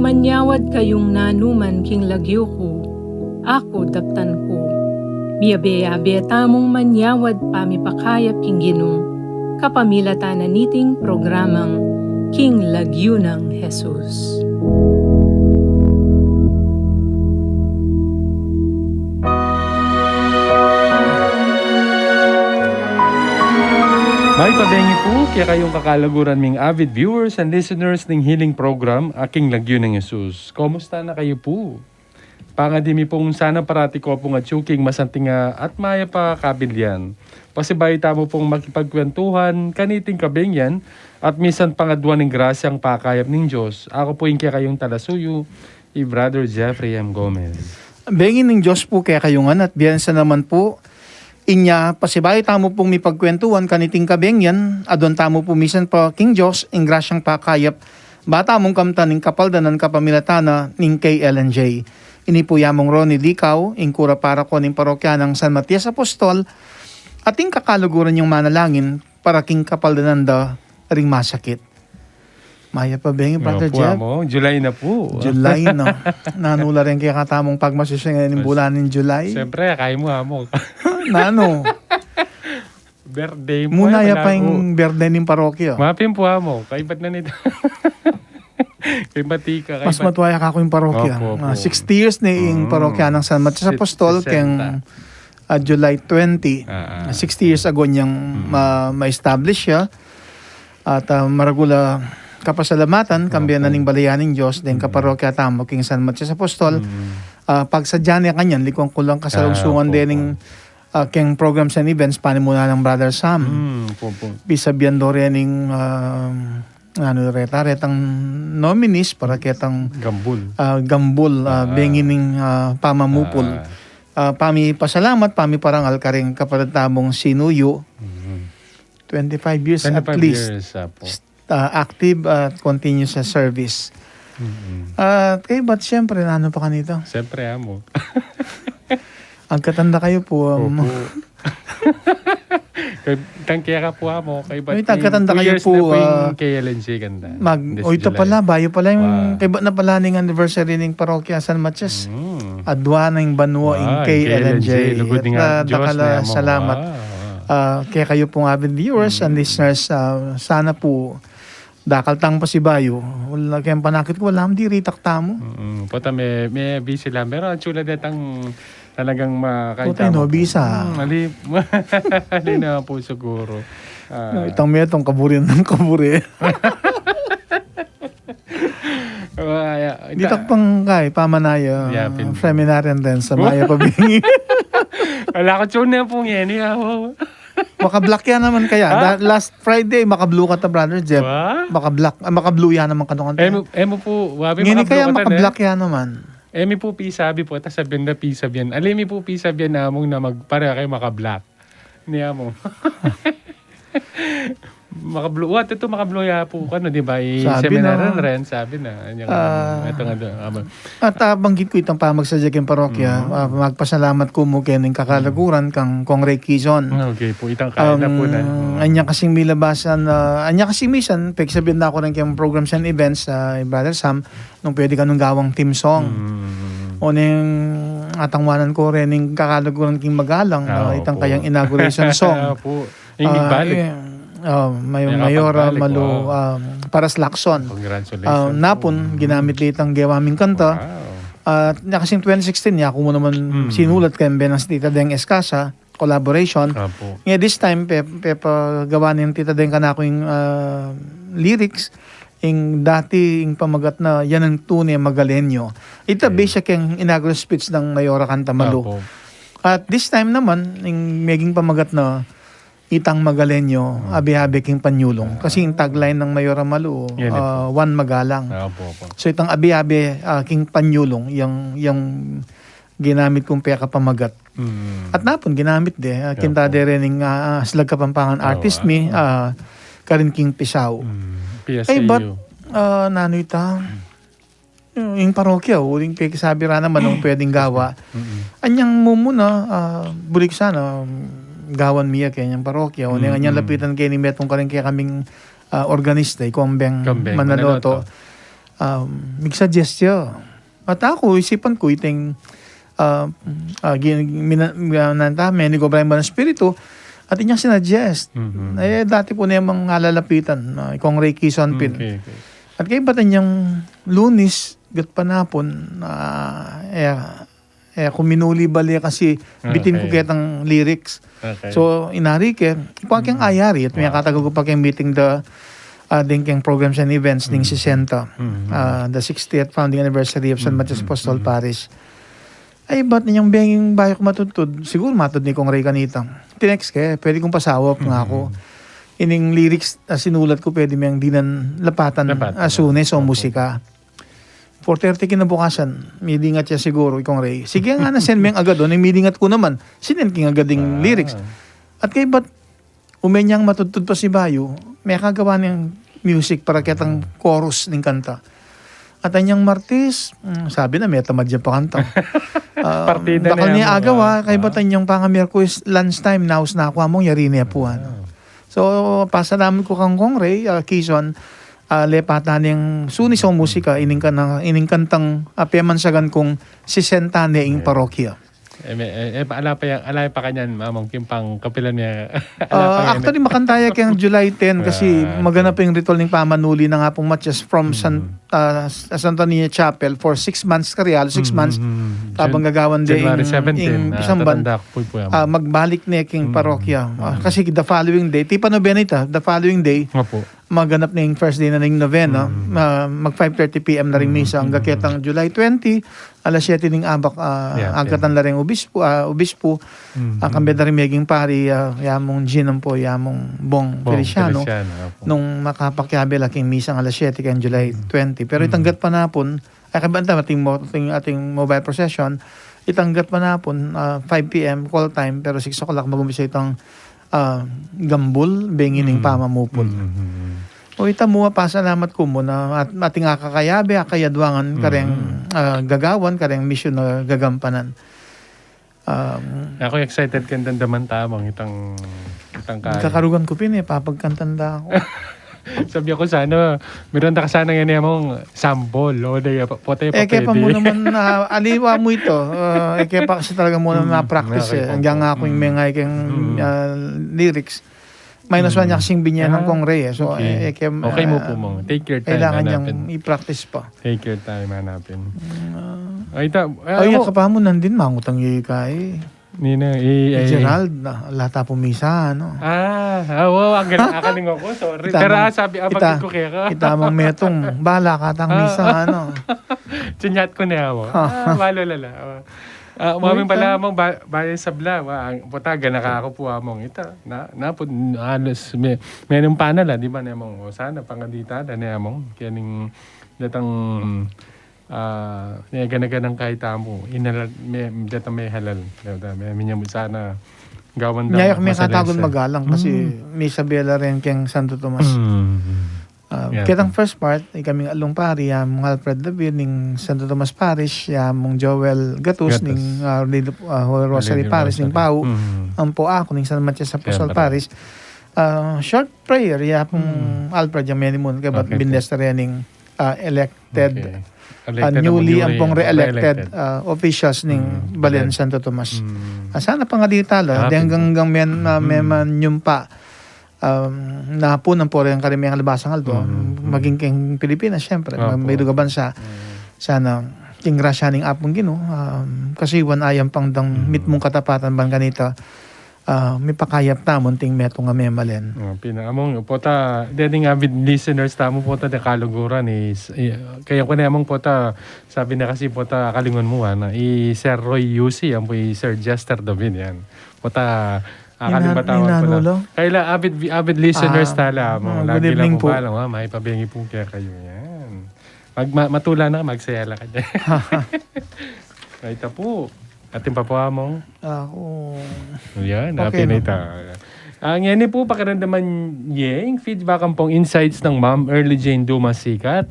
manyawad kayong nanuman king lagyo ko, ako daptan ko. Miyabe-abe tamong manyawad pamipakayap king ginong, kapamilata na niting programang King Lagyo ng Jesus. May pabengi po kaya kayong kakalaguran ming avid viewers and listeners ng healing program Aking Lagyo ng Jesus. Kumusta na kayo po? Pangadimi pong sana parati ko pong at yuking masantinga at maya pa kabilyan. Pasibay tamo pong makipagkwentuhan, kaniting kabengyan at misan pangadwan ng grasyang pakayap ng Diyos. Ako po yung kaya kayong talasuyo, Brother Jeffrey M. Gomez. Bengin ng Diyos po kaya kayungan at biyansa naman po. Inya, pasibay tamo pong may pagkwentuhan kaniting kabengyan, adon tamo po misan pa King Diyos, ing grasyang pakayap, bata mong kamta ning kapaldanan kapamilatana ning KLNJ. Ini po yamong Ronnie Dicaw, ing kura para ko ning parokya ng San Matias Apostol, at ing kakaluguran yung manalangin para king kapaldanan da ring masakit. Maya pa bengin, Brother Jeff? July na po. July na. Nanula rin kaya katamong pagmasusingan ng bulan ng July. Siyempre, kaya mo amo. Nano? Birthday mo. Muna ya pa yung birthday ng parokya. Mapin po amo. Kaibat na nito. Kaibati ka. Mas matuwaya ka ako yung parokya. 60 years na yung parokya ng San Matias Apostol keng July 20. 60 years ago niyang ma-establish siya. At maragula kapasalamatan, kambiyan na ning balayaning Diyos, din kaparokya tamo king San Matias Apostol. Pagsadya niya kanyan, likong kulang kasalungsungan din ng keng programs and events, panimuna ng Brother Sam. Bisabihan do rin ng retang nominees para ketang gambul, bengining pamamupol. Pami pasalamat, pami parangal ka rin kapalatamong sinuyo. 25 years at least. Active at continuous sa service. Kayo ba't siyempre, ano pa kanito? Siyempre, amo. Ang katanda kayo po. Tangkaya ka po, amo. Kayo ba't may tagkatanda kayo po. KLNC ganda. Ito pala, bayo pala yung, kayo ba't na pala ning anniversary ng parokya San Matias? Adwa ng Banwa in KLNJ. Lugod nga Diyos na amo. Salamat. Kaya kayo pong avid viewers and listeners, sana po dakaltang pa si Bayo. Wala kayong panakit ko, wala di ritak tamo. Pata may busy lang. Pero ang chula detang talagang makakita mo. Puta no, bisa. Ali na po siguro. Itang metong kaburi ng kaburi. Ditak pang kay pamanaya. Feminarian din sa Maya Pabingi. Wala ko chuna pong yan. Maka-black yan naman kaya. Last Friday, maka-blue ka ta, Brother Jeff. Maka-blue yan naman kanong kanta. Emo po, wabi ngini kaya maka-black yan naman. Emi po pisabi po, tas sabihin na pisabihan. Alimi po pisabihan namong na magpare kayo maka-black. Niya mo. Maka-blue. What? Ito maka-blue ya po ka, no? Diba? Seminar rin, sabi na. Ito nga doon. At banggit ko itang pamagsadya keng parokya. Magpasalamat ko mo kening kakalaguran kang Kong Ray Quizon. Okay po, itang kaya na po na. Anya kasing milabasan, anya kasing misan, pek sabihin na ako ng keng programs and events sa Brother Sam, nung pwede ka nung gawang team song. O nang atangwanan ko rin ng kakalaguran king magalang, itang kayang inauguration song. Ingig balik. Mayora Malu Paras Lacson. Congratulations. Napon, ginamit litang gewaming kanta. At kasing 2016 niya, ako mo naman sinulat kay Benas Tita Deng Escasa, collaboration. Ngayon this time, gawa ng Tita Deng ka na ako yung lyrics, yung dati yung pamagat na yan ang tunay Magalenyo. Ito basic yung inaugural speech ng Mayora Kanta Malu. At this time naman, yung maging pamagat na Itang Magalenyo, abi-abi king Panyulong. Kasi yung tagline ng Mayora Malu, one magalang. So itang abi-abi king Panyulong, yung ginamit kong peka pamagat. At napon, ginamit kintade rin ng Slag Kapampangan artist mi, karin king Pisaw. Ay, but, nano ita? Yung parokya, yung sabi ra naman nung pwedeng gawa. Anyang mumuna, bulik sana, gawan miya kanyang parokya. O niyang lapitan kayo ni Metong karin kaya kaming organista, Kombeng Manaloto. mig-suggest at ako, isipan ko, iting meni ko ba ng spirito, at inyang sinuggest. Dati po na yung mga alalapitan, ikong Ray Kison Pin. Okay. At kaya ba't niyang Lunis, gat panapon, kung minuli bali kasi bitin ko kitang lyrics. Okay. So, inari ke, ipa kang ayari, at may katago ko pa kang meeting the dinking programs and events ning 60, the 60th founding anniversary of San Matias Apostol Parish. Ay, ba't ninyang benging bayo ko matutod? Siguro matod ni Kong Ray kanitang. Tinext ke, pwede kong pasawap nga ako. Ining lyrics na sinulat ko, pwede miyang dinan lapatan asunes o musika. 4:30 kinabukasan, midingat siya siguro, Kong Ray. Sige nga na, send miyang agad doon. Midingat ko naman, sinend king agad yung lyrics. At kay ba't umenyang matutod pa si Bayo, may kagawa niyang music para kitang chorus ng kanta. At anyang Martes, sabi na may tamad siya pa kanta. Partida bakal na niya yan, agawa, kay ba't anyang pangamirkuis lunchtime, naus na ako among yari niya po. So, pasalamat ko kang Kong Ray, Kison, lepatan yung sunis o musika, ining kantang apiamansagan kong 60 na ing parokya. Ala pa kanyan, mamang kimpang kapilan niya. Actually, makantaya kayang July 10 kasi maganap yung ritual ng pamanuli na nga pong Matias from Santa Niña Chapel for 6 months karyal, 6 months, tabang gagawan din January 17, isang ban, magbalik na yung parokya. Kasi the following day, tipa nobenita, the following day, maganap na yung first day na ng novena, mag 5:30 p.m. na rin misa, hanggang kitang July 20, alas 7 ng abak, agatan na rin obispo, kambed na rin meging pari, yamong ginam po, yamong Bong Feliciano, nung makapakyabe laking misa alas 7 kayang July 20. Pero itanggat pa napon, ay kabanta ating mobile procession, itanggat pa napon, 5 p.m. call time, pero 6 o'clock mag-umpisa itong gambul, bengining pamamupol. O ita mo, pasalamat ko mo na ating akakayabe, akayadwangan, kareng gagawan, kareng mission na gagampanan. Ako excited kang dandaman tamang itang kaya. Kakarugan ko pin papagkantanda ako. Sabi ako sana, meron na ka sana ngayon mong sample. O di, pote pa kaya pa mo naman, aliwa mo ito. Kaya pa kasi talaga mo naman na-practice. Hanggang nga ako yung mga lyrics. Minus 1 niya kasing binyan ng Kong Ray. So, okay mo po mong. Take your time. Kailangan niyang i-practice pa. Take your time, hanapin. Ay, ka mo nandin, mangutang yung kay. Nina, Gerald, lata po misa, ano? Ang akaling ako, sorry. Pero sabi, abagin ko kaya ka. Itamang metong, bala ka tang misa, ano? Chinyat ko na ako. Malo lala. Umaming pala among bayan sa bla. Putaga nakakapo among ita. Napod alos may nung panel di ba namong sana pangadita na among kining datang ganaganang kahit amo inalal datang may halal. May minya sana gawan daw. Ngayon may katagon magalang kasi may Isabela rin kang Santo Tomas. Kitang first part, kaming along pari, mong Alfred David, ning Santo Tomas Parish, mong Joel Gatus, ning Rosary Parish, ning Pau, ang po ako, ning San Matias Apostol Parish. Short prayer, mong Alfred, yung menimun, kaya ba't binless na rin ning elected, newly, ang pong re-elected officials ning Balen Santo Tomas. Sana pa nga di tala, hanggang meman yung pa, na po ng pore ang karimiyang labasang alto, maging king Pilipinas, syempre, may duga bansa, sana, king grasya ning apong Ginoo, kasi wan ayam pang dang mitmong katapatan ban ganito, may pakayap tamon ting meto nga memalen. Among pota, dening avid listeners tamo pota de kaluguran is kaya ko na among pota sabi na kasi pota kalingon mo na Sir Roy Yusi ang po Sir Jester David yan. Pota kalimatawan ko na. Kaya avid listeners tala mo. Lagi lang po alam may pabengi po kaya kayo yan. Matula na magsaya lang ka dyan. Ito po. Ating papuha mong? Ako. Yan, happy na ito. Ang yan po, pakiramdaman yung feedback ang pong insights ng Ma'am Early Jane Dumas Sikat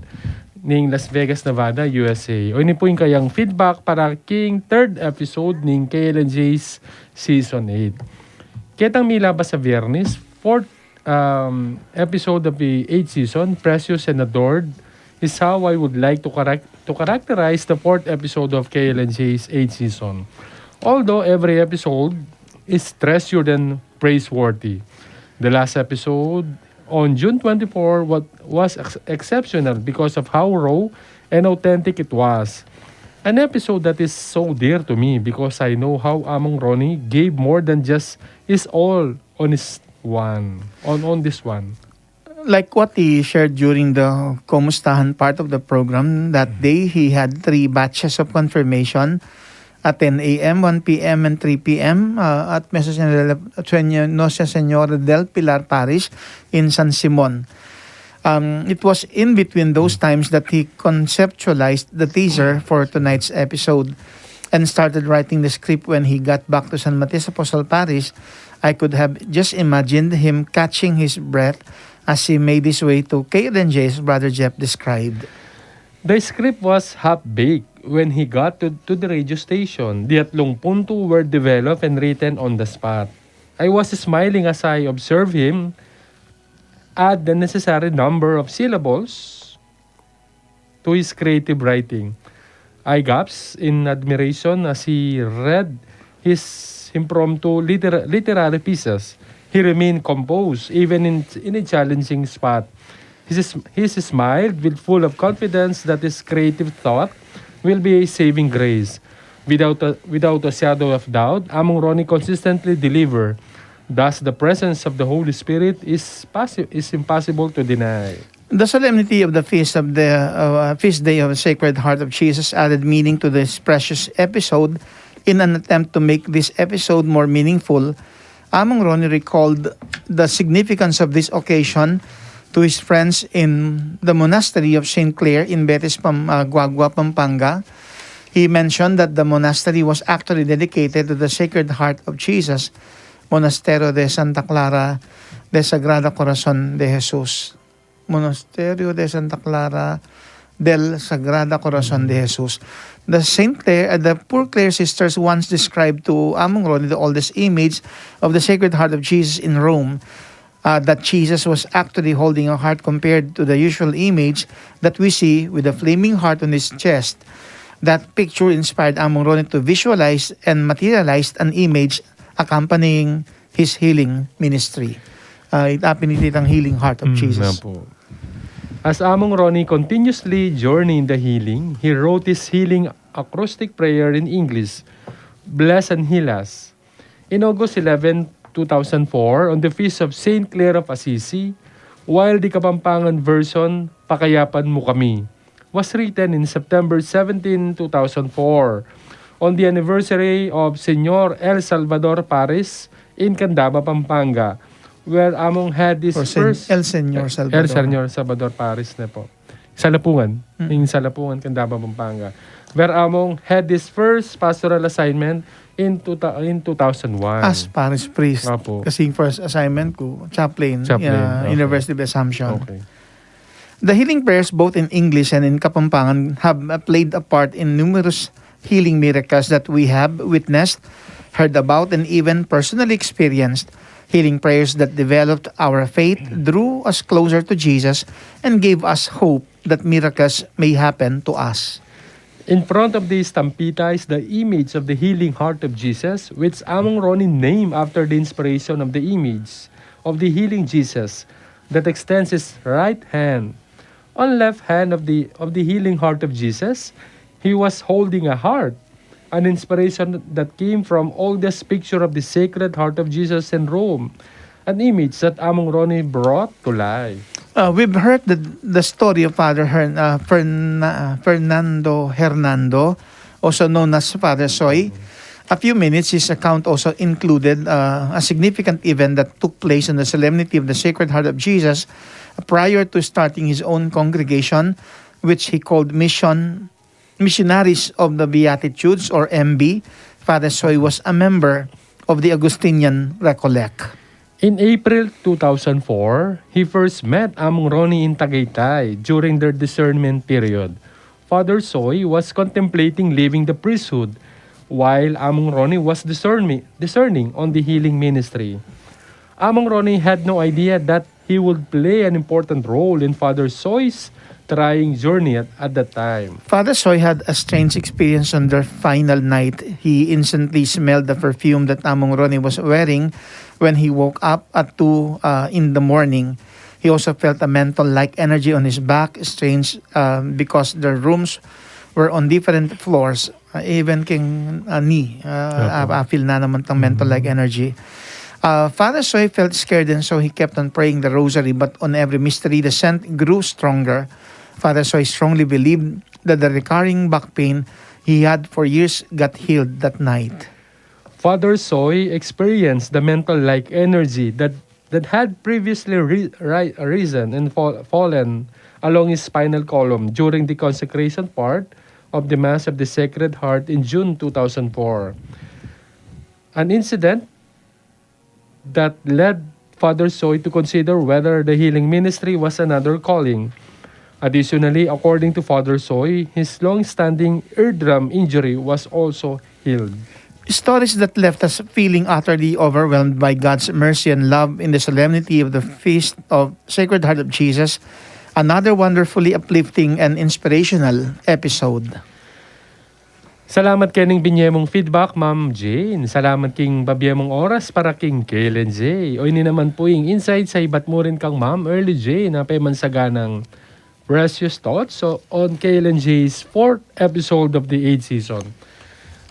ng Las Vegas, Nevada, USA. O ini po yung kayang feedback para king third episode ng KLNJ's Season 8. Kitang milabas sa Viernes, fourth episode of the 8th season, Precious and Adored, is how I would like to characterize the 4th episode of KLNJ's 8th season. Although every episode is treasured and praiseworthy. The last episode on June 24 was exceptional because of how raw and authentic it was. An episode that is so dear to me because I know how Among Ronnie gave more than just his all on this one. Like what he shared during the Kumustahan part of the program, that day he had 3 batches of confirmation at 10 a.m., 1 p.m., and 3 p.m. At Nuestra Señora del Pilar Parish in San Simon. It was in between those times that he conceptualized the teaser for tonight's episode and started writing the script when he got back to San Matías Apostle Parish. I could have just imagined him catching his breath as he made his way to KLNJ, as Brother Jeff described. The script was half-baked when he got to the radio station. The 3 punto were developed and written on the spot. I was smiling as I observed him add the necessary number of syllables to his creative writing. I gasped in admiration as he read his impromptu literary pieces. He remained composed even in a challenging spot. He smiled with full of confidence that his creative thought will be a saving grace. Without a shadow of doubt, Among Ronnie consistently delivered. Thus, the presence of the Holy Spirit is impossible to deny. The solemnity of the feast day of the Sacred Heart of Jesus added meaning to this precious episode. In an attempt to make this episode more meaningful, Among Ronnie recalled the significance of this occasion to his friends in the monastery of St. Clare in Betis, Guagua, Pampanga. He mentioned that the monastery was actually dedicated to the Sacred Heart of Jesus, Monasterio de Santa Clara de Sagrada Corazon de Jesus. Monasterio de Santa Clara del Sagrada Corazon de Jesus. The poor Clare sisters once described to Among Ronnie the oldest image of the Sacred Heart of Jesus in Rome, that Jesus was actually holding a heart compared to the usual image that we see with a flaming heart on his chest. That picture inspired Among Ronnie to visualize and materialize an image accompanying his healing ministry. Ipinitid ang healing heart of Jesus. As Among Ronnie continuously journeyed in the healing, he wrote his healing acrostic prayer in English, Bless and Heal Us. In August 11, 2004, on the feast of St. Clare of Assisi, while the Kapampangan version, Pakayapan Mo Kami, was written in September 17, 2004, on the anniversary of Señor El Salvador Parish in Candaba, Pampanga, where Among had his first... El Señor Salvador. El Señor Salvador Parish na po. Salapungan. Yung Salapungan, Candaba, Pampanga. Where Among had his first pastoral assignment in 2001. As parish priest. Apo. Kasi first assignment ko, chaplain. Okay. University of Assumption. Okay. The healing prayers both in English and in Kapampangan have played a part in numerous healing miracles that we have witnessed, heard about, and even personally experienced. Healing prayers that developed our faith, drew us closer to Jesus, and gave us hope that miracles may happen to us. In front of the stampita is the image of the healing heart of Jesus, which Among Ronnie named after the inspiration of the image of the healing Jesus that extends his right hand. On left hand of the healing heart of Jesus, he was holding a heart, an inspiration that came from oldest picture of the Sacred Heart of Jesus in Rome, an image that Among Ronnie brought to life. We've heard the story of Father Fernando Hernando, also known as Father Soy. A few minutes, his account also included a significant event that took place in the solemnity of the Sacred Heart of Jesus prior to starting his own congregation, which he called Missionaries of the Beatitudes, or MB. Father Soy was a member of the Augustinian Recollect. In April 2004, he first met Among Ronnie in Tagaytay during their discernment period. Father Soy was contemplating leaving the priesthood, while Among Ronnie was discerning on the healing ministry. Among Ronnie had no idea that he would play an important role in Father Soy's trying journey at that time. Father Soy had a strange experience on their final night. He instantly smelled the perfume that Among Ronnie was wearing when he woke up at 2 in the morning. He also felt a mental-like energy on his back, strange because their rooms were on different floors. Even king feel na naman tang mental-like energy. Father Soy felt scared and so he kept on praying the rosary, but on every mystery the scent grew stronger. Father Soy strongly believed that the recurring back pain he had for years got healed that night. Father Soy experienced the mental-like energy that had previously risen and fallen along his spinal column during the consecration part of the Mass of the Sacred Heart in June 2004. An incident that led Father Soy to consider whether the healing ministry was another calling. Additionally, according to Father Soy, his long-standing eardrum injury was also healed. Stories that left us feeling utterly overwhelmed by God's mercy and love in the solemnity of the Feast of Sacred Heart of Jesus, another wonderfully uplifting and inspirational episode. Salamat kining binyemong feedback, Ma'am Jane. Salamat king babyemong oras para king Kailan J. O ini naman po yung insight sa iba't mo rin kang Ma'am Early J na paymansaganang precious thoughts on Kailan J's 4th episode of the 8th season.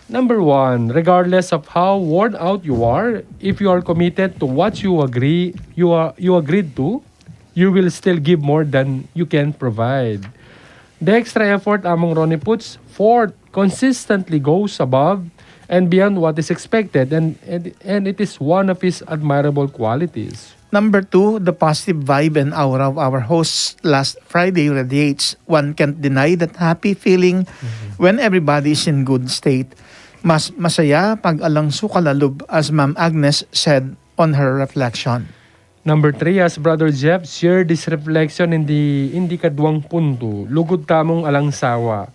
Number 1, regardless of how worn out you are, if you are committed to what you agreed to, you will still give more than you can provide. The extra effort Among Ronnie puts forth consistently goes above and beyond what is expected, and it is one of his admirable qualities. Number 2, the positive vibe and aura of our hosts last Friday radiates. One can't deny that happy feeling when everybody is in good state. Mas masaya pag alang sukalalub, as Ma'am Agnes said on her reflection. Number 3, as Brother Jeff shared this reflection in the kadwang punto, lugod tamong alang sawa,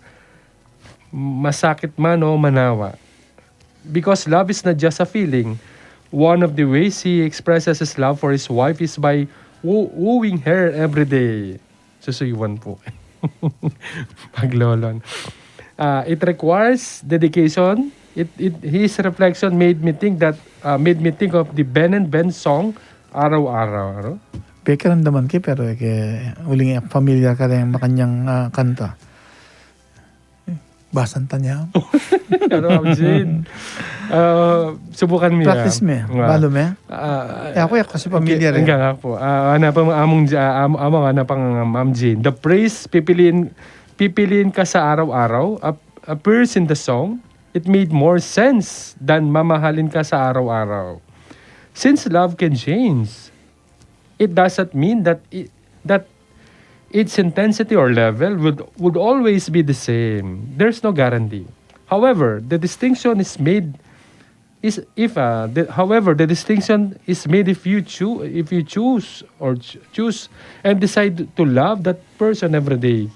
masakit man o manawa. Because love is not just a feeling. One of the ways he expresses his love for his wife is by wooing her every day. Susuyuan po. Paglolon. It requires dedication. His reflection made me think of the Ben and Ben song, Araw-Araw. Pakiramdaman kayo pero uling familiar ka rin makanyang kanta. Basanta niya. Ano, Ma'am Jane? Subukan mo yan. Practice mo. Balo mo. Ako kasi familiar. Hanggang nga po. Anapang Ma'am Jane. The praise pipiliin ka sa araw-araw appears in the song. It made more sense than mamahalin ka sa araw-araw. Since love can change, it doesn't mean that its intensity or level would always be the same. There's no guarantee. However, the distinction is made if you choose and decide to love that person every day.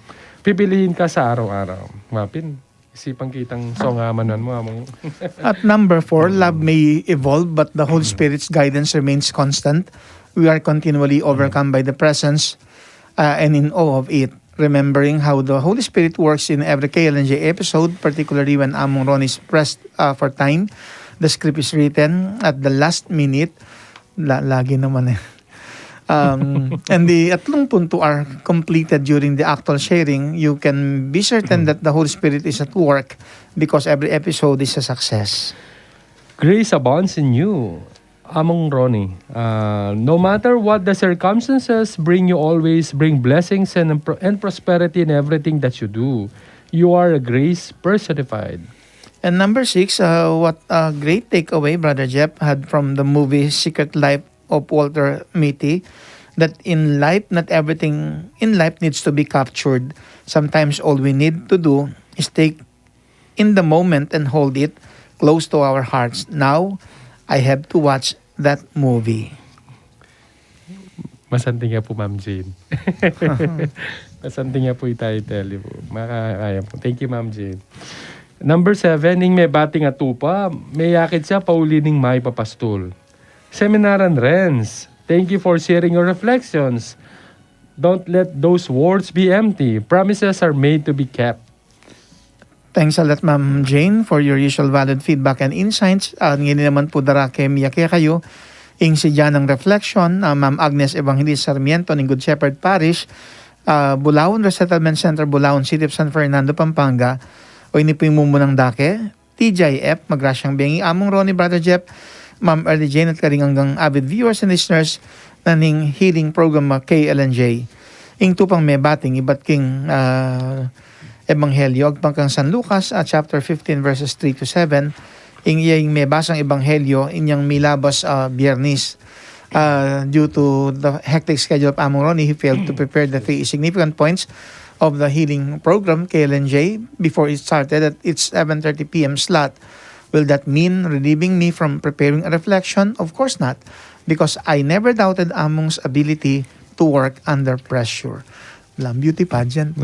Pipiliin ka sa araw-araw. Mapin. Isipang kitang songamanan mo. At number 4, love may evolve but the Holy Spirit's guidance remains constant. We are continually overcome by the presence and in awe of it. Remembering how the Holy Spirit works in every KLNJ episode, particularly when Among Ron is pressed for time. The script is written at the last minute. Lagi naman eh. And the 3 punto are completed during the actual sharing. You can be certain that the Holy Spirit is at work because every episode is a success. Grace abounds in you, Among Ronnie. No matter what the circumstances, you always bring blessings and prosperity in everything that you do. You are a grace personified. And number 6, what a great takeaway Brother Jeff had from the movie Secret Life of Walter Mitty, that in life, not everything in life needs to be captured. Sometimes all we need to do is take in the moment and hold it close to our hearts. Now, I have to watch that movie. Masanting nga po, Ma'am Jane. Masanting nga po itayo-tele po. Makakaya po. Thank you, Ma'am Jane. Number 7, ning may bating atupa, may yakit siya paulining may papastol. Seminaran Renz, Thank you for sharing your reflections. Don't let those words be empty. Promises are made to be kept. Thanks a lot, Ma'am Jane, for your usual valid feedback and insights. Ngayon naman po dara kay Miyake kayo. Ing si ng reflection, Ma'am Agnes Evangelista Sarmiento ng Good Shepherd Parish, Bulaon Resettlement Center, Bulaon City of San Fernando, Pampanga. O ini po yung mumunang dake. TJF, magrasyang bengi. Among Ronnie, Brother Jeff, Ma'am Early Jane at karing hanggang avid viewers and listeners na ning healing program KLNJ. Ing tupang may bating ibat king Ebanghelyo, pangkang San Lucas, chapter 15 verses 3 to 7. Ing may basang Ebanghelyo, inyang milabas Biyernes. Due to the hectic schedule of Among Ronnie, he failed to prepare the 3 significant points of the healing program, KLNJ, before it started at its 7:30 p.m. slot. Will that mean relieving me from preparing a reflection? Of course not, because I never doubted Among's ability to work under pressure. Lang beauty pageant.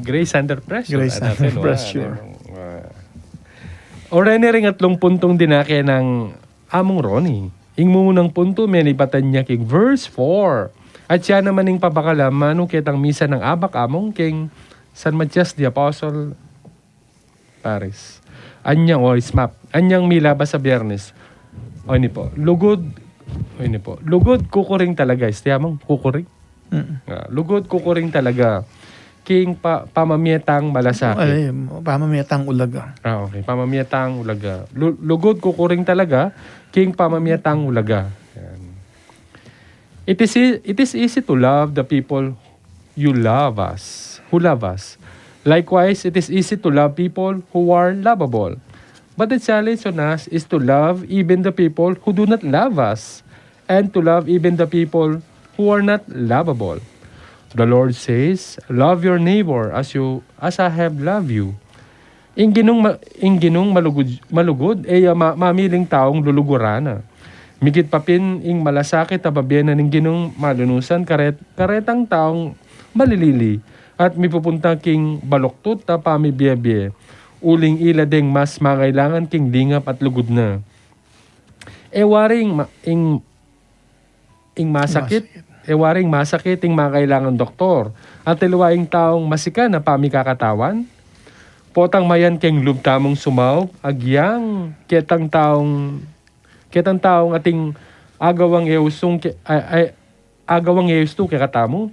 Grace under pressure. Grace under pressure. Orene ring atlong puntong dinake ng Among Ronnie. Ing mumunang punto, may nipatan niya king verse 4. At siya naman ing pabakalam, manu kitang misa ng abak among king San Matias the Apostle Paris. Anyang smap. Anyang milabas sa Biyernes. O ini po. Lugod. O ini po. Lugod kukuring talaga. Istiyamang kukuring. Lugod kukuring talaga. King pamamietang malasakit. Ay, pamamietang ulaga. Okay. Pamamietang ulaga. Lugod kukuring talaga. King pamamietang ulaga. Yan. It is easy to love the people who love us. Likewise, it is easy to love people who are lovable. But the challenge on us is to love even the people who do not love us, and to love even the people who are not lovable. The Lord says, love your neighbor as I have loved you. Ing ginong malugod, mamiling taong lulugurana. Migit papin ing malasakit ababyan ning ginong malunusan karetang taong malilili at mipupunta king baloktot ta pamibiyabye. Uling ila ding mas mangailangan king dingap at lugod na. Waring masakit ing makailangan doktor at tiluwaing taong masika na pamikakatawan. Potang mayan keng lubtamong sumaw agyang ketang taong ating agawang eusung agawang eusto kay katamo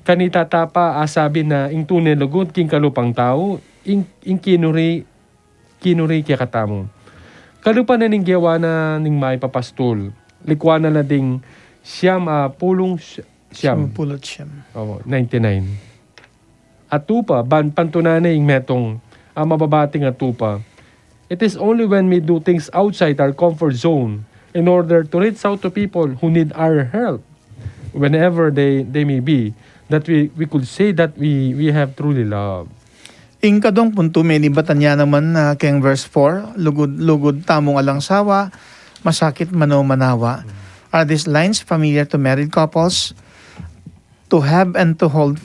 kanita tapa asabi na ing tunay lugod king kalupang tao ing kinuri kay katamo. Kalupan na ning gawa na ning may papastol. Likwana na ding siyam pulong siyam. Pulot siyam. 99. Atupa, pantunanay ing metong mababating atupa. It is only when we do things outside our comfort zone in order to reach out to people who need our help, whenever they may be, that we could say that we have truly love. Ing kadong punto may libatan niya naman keng verse 4, lugod tamong alangsawa, masakit manawa. Are these lines familiar to married couples? To have and to hold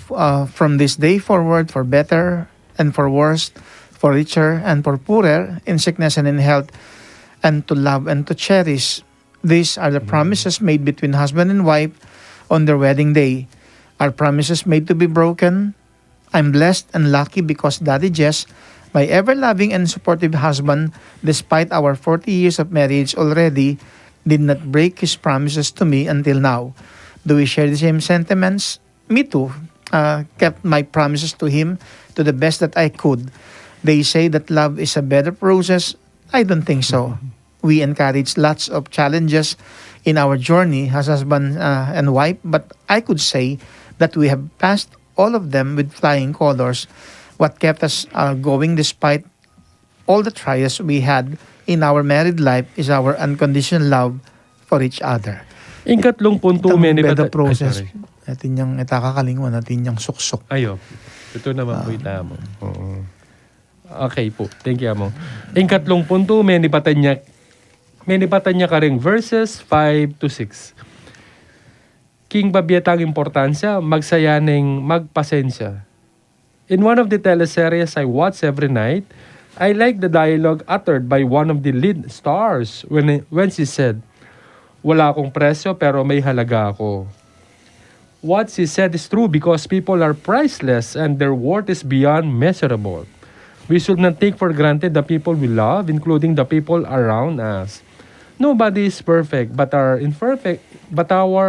from this day forward for better and for worse, for richer and for poorer, in sickness and in health, and to love and to cherish. These are the promises made between husband and wife on their wedding day. Are promises made to be broken? I'm blessed and lucky because Daddy Jess, my ever-loving and supportive husband, despite our 40 years of marriage already, did not break his promises to me until now. Do we share the same sentiments? Me too. Kept my promises to him to the best that I could. They say that love is a better process. I don't think so. We encourage lots of challenges in our journey as husband and wife, but I could say that we have passed all of them with flying colors. What kept us going despite all the trials we had in our married life is our unconditional love for each other. Ikatlong punto, better process. Natin yung itakakalingon, natin yung suksok. Ayo, ito naman po itamo. Okay po, thank you amo. Ikatlong punto, may nipatan niya ka rin verses 5 to 6. King babiyatang importansya, magsayaning magpasensya. In one of the teleseries I watch every night, I like the dialogue uttered by one of the lead stars when she said, "Wala akong presyo pero may halaga ako." What she said is true because people are priceless and their worth is beyond measurable. We should not take for granted the people we love, including the people around us. Nobody is perfect, but our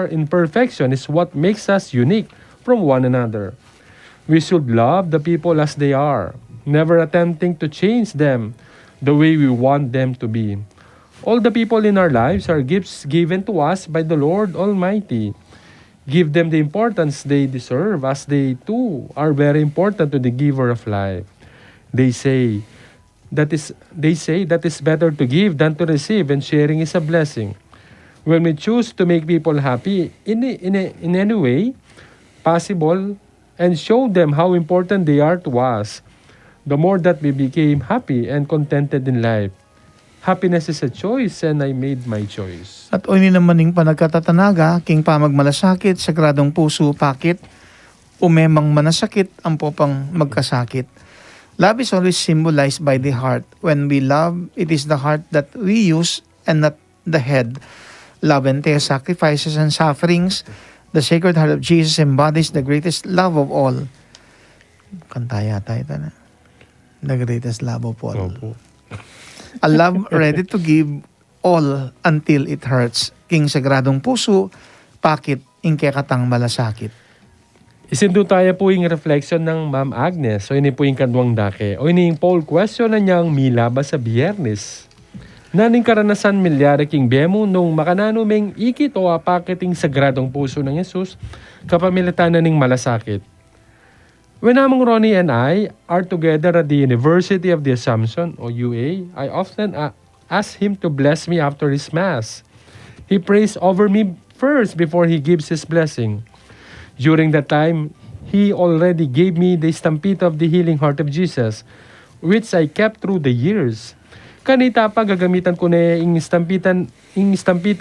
imperfection is what makes us unique from one another. We should love the people as they are, never attempting to change them the way we want them to be. All the people in our lives are gifts given to us by the Lord Almighty. Give them the importance they deserve, as they too are very important to the giver of life. They say that is better to give than to receive, and sharing is a blessing. When we choose to make people happy in any way possible and show them how important they are to us, the more that we became happy and contented in life. Happiness is a choice, and I made my choice. At oni naman ning panagkatatanaga, king pamagmalasakit, sagradong puso pakit, umemang manasakit, ang popang magkasakit. Love is always symbolized by the heart. When we love, it is the heart that we use and not the head. Love entails sacrifices and sufferings. The Sacred Heart of Jesus embodies the greatest love of all. Kanta yata ito na. The greatest love of all. Opo. A love ready to give all until it hurts. King sagradong puso, pakit, ingke katang malasakit. Isindu tayo po yung reflection ng Ma'am Agnes. So, ini po yung kadwang dake. O ini yung poll question na niyang milaba sa biyernes. Naning karanasan milyari king bemo nung makananumeng ikit o apakiting sagradong puso ng Jesus kapamilitan na ning malasakit. When among Ronnie and I are together at the University of the Assumption o UA, I often ask him to bless me after his Mass. He prays over me first before he gives his blessing. During that time, he already gave me the Stampita of the Healing Heart of Jesus, which I kept through the years. Kanita pa gagamitan ko na yung stampita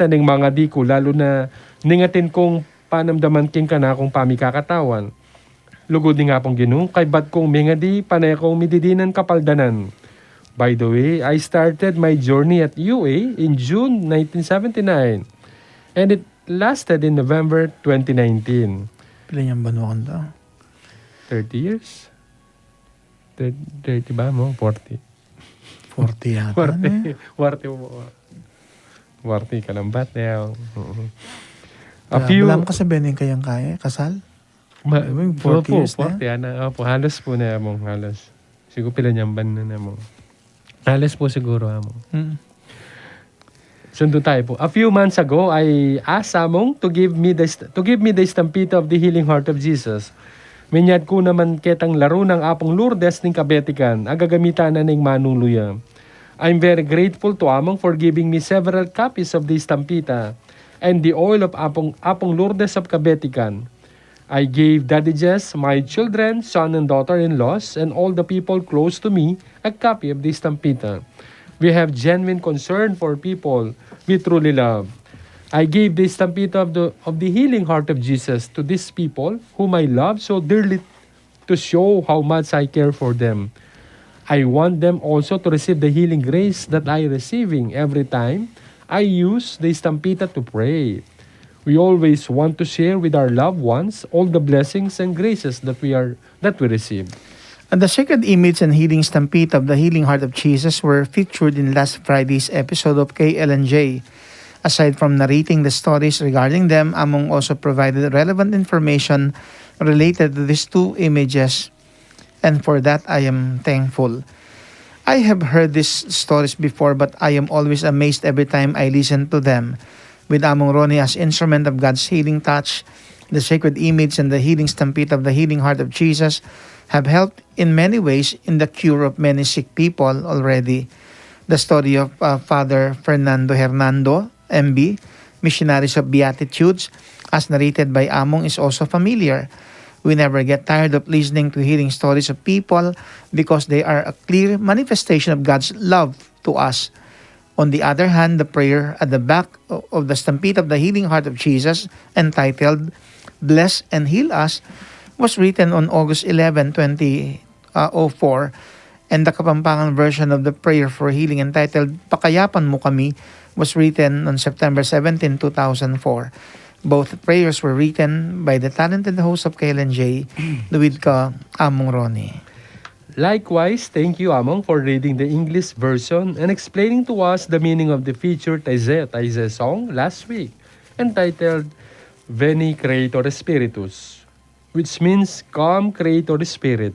ng mga di ko, lalo na ningatin kong panamdaman king ka na kung pamikakatawan. Lugod ni nga pong Ginoo, kay bat kong mingadi, panay kong mididinan kapaldanan. By the way, I started my journey at UA in June 1979 and it lasted in November 2019. Pila niyang banuan to? 30 years? 30 ba mo? 40. 40 yata. 40 mo. 40 ka lang bat na yan. Alam ka sabihin kayang kaya? Kasal? 40 years na? 40. Opo, halos po na mo. Halos. Siguro pila niyang ban na mo. Halos po siguro mo. Sundo tayo po. A few months ago, I asked Among to give me the Stampita of the Healing Heart of Jesus. Minyad ko naman ketang laro ng Apong Lourdes ng Kabetikan, agagamitan na ng manuluya. I'm very grateful to Among for giving me several copies of the Stampita and the oil of Apong Lourdes of Kabetikan. I gave Daddy Jess, my children, son and daughter-in-laws, and all the people close to me a copy of the Stampita. We have genuine concern for people we truly love. I gave the Stampita of the Healing Heart of Jesus to these people whom I love so dearly to show how much I care for them. I want them also to receive the healing grace that I receiving every time I use the Stampita to pray. We always want to share with our loved ones all the blessings and graces that we receive. And the sacred image and healing stampita of the Healing Heart of Jesus were featured in last Friday's episode of KLNJ. Aside from narrating the stories regarding them, Among also provided relevant information related to these two images, and for that I am thankful. I have heard these stories before, but I am always amazed every time I listen to them. With Among Ronnie as instrument of God's healing touch, the sacred image and the healing stampita of the Healing Heart of Jesus have helped in many ways in the cure of many sick people already. The story of Father Fernando Hernando, MB, Missionaries of Beatitudes, as narrated by Among, is also familiar. We never get tired of listening to healing stories of people because they are a clear manifestation of God's love to us. On the other hand, the prayer at the back of the Stampita of the Healing Heart of Jesus, entitled Bless and Heal Us, was written on August 11, 2004, And the Kapampangan version of the prayer for healing entitled Pakayapan Mo Kami was written on September 17, 2004. Both prayers were written by the talented host of KLNJ, Luidka Among Ronnie. Likewise, thank you, Among, for reading the English version and explaining to us the meaning of the featured Taize song last week, entitled Veni Creator Spiritus, which means Come Creator Spirit.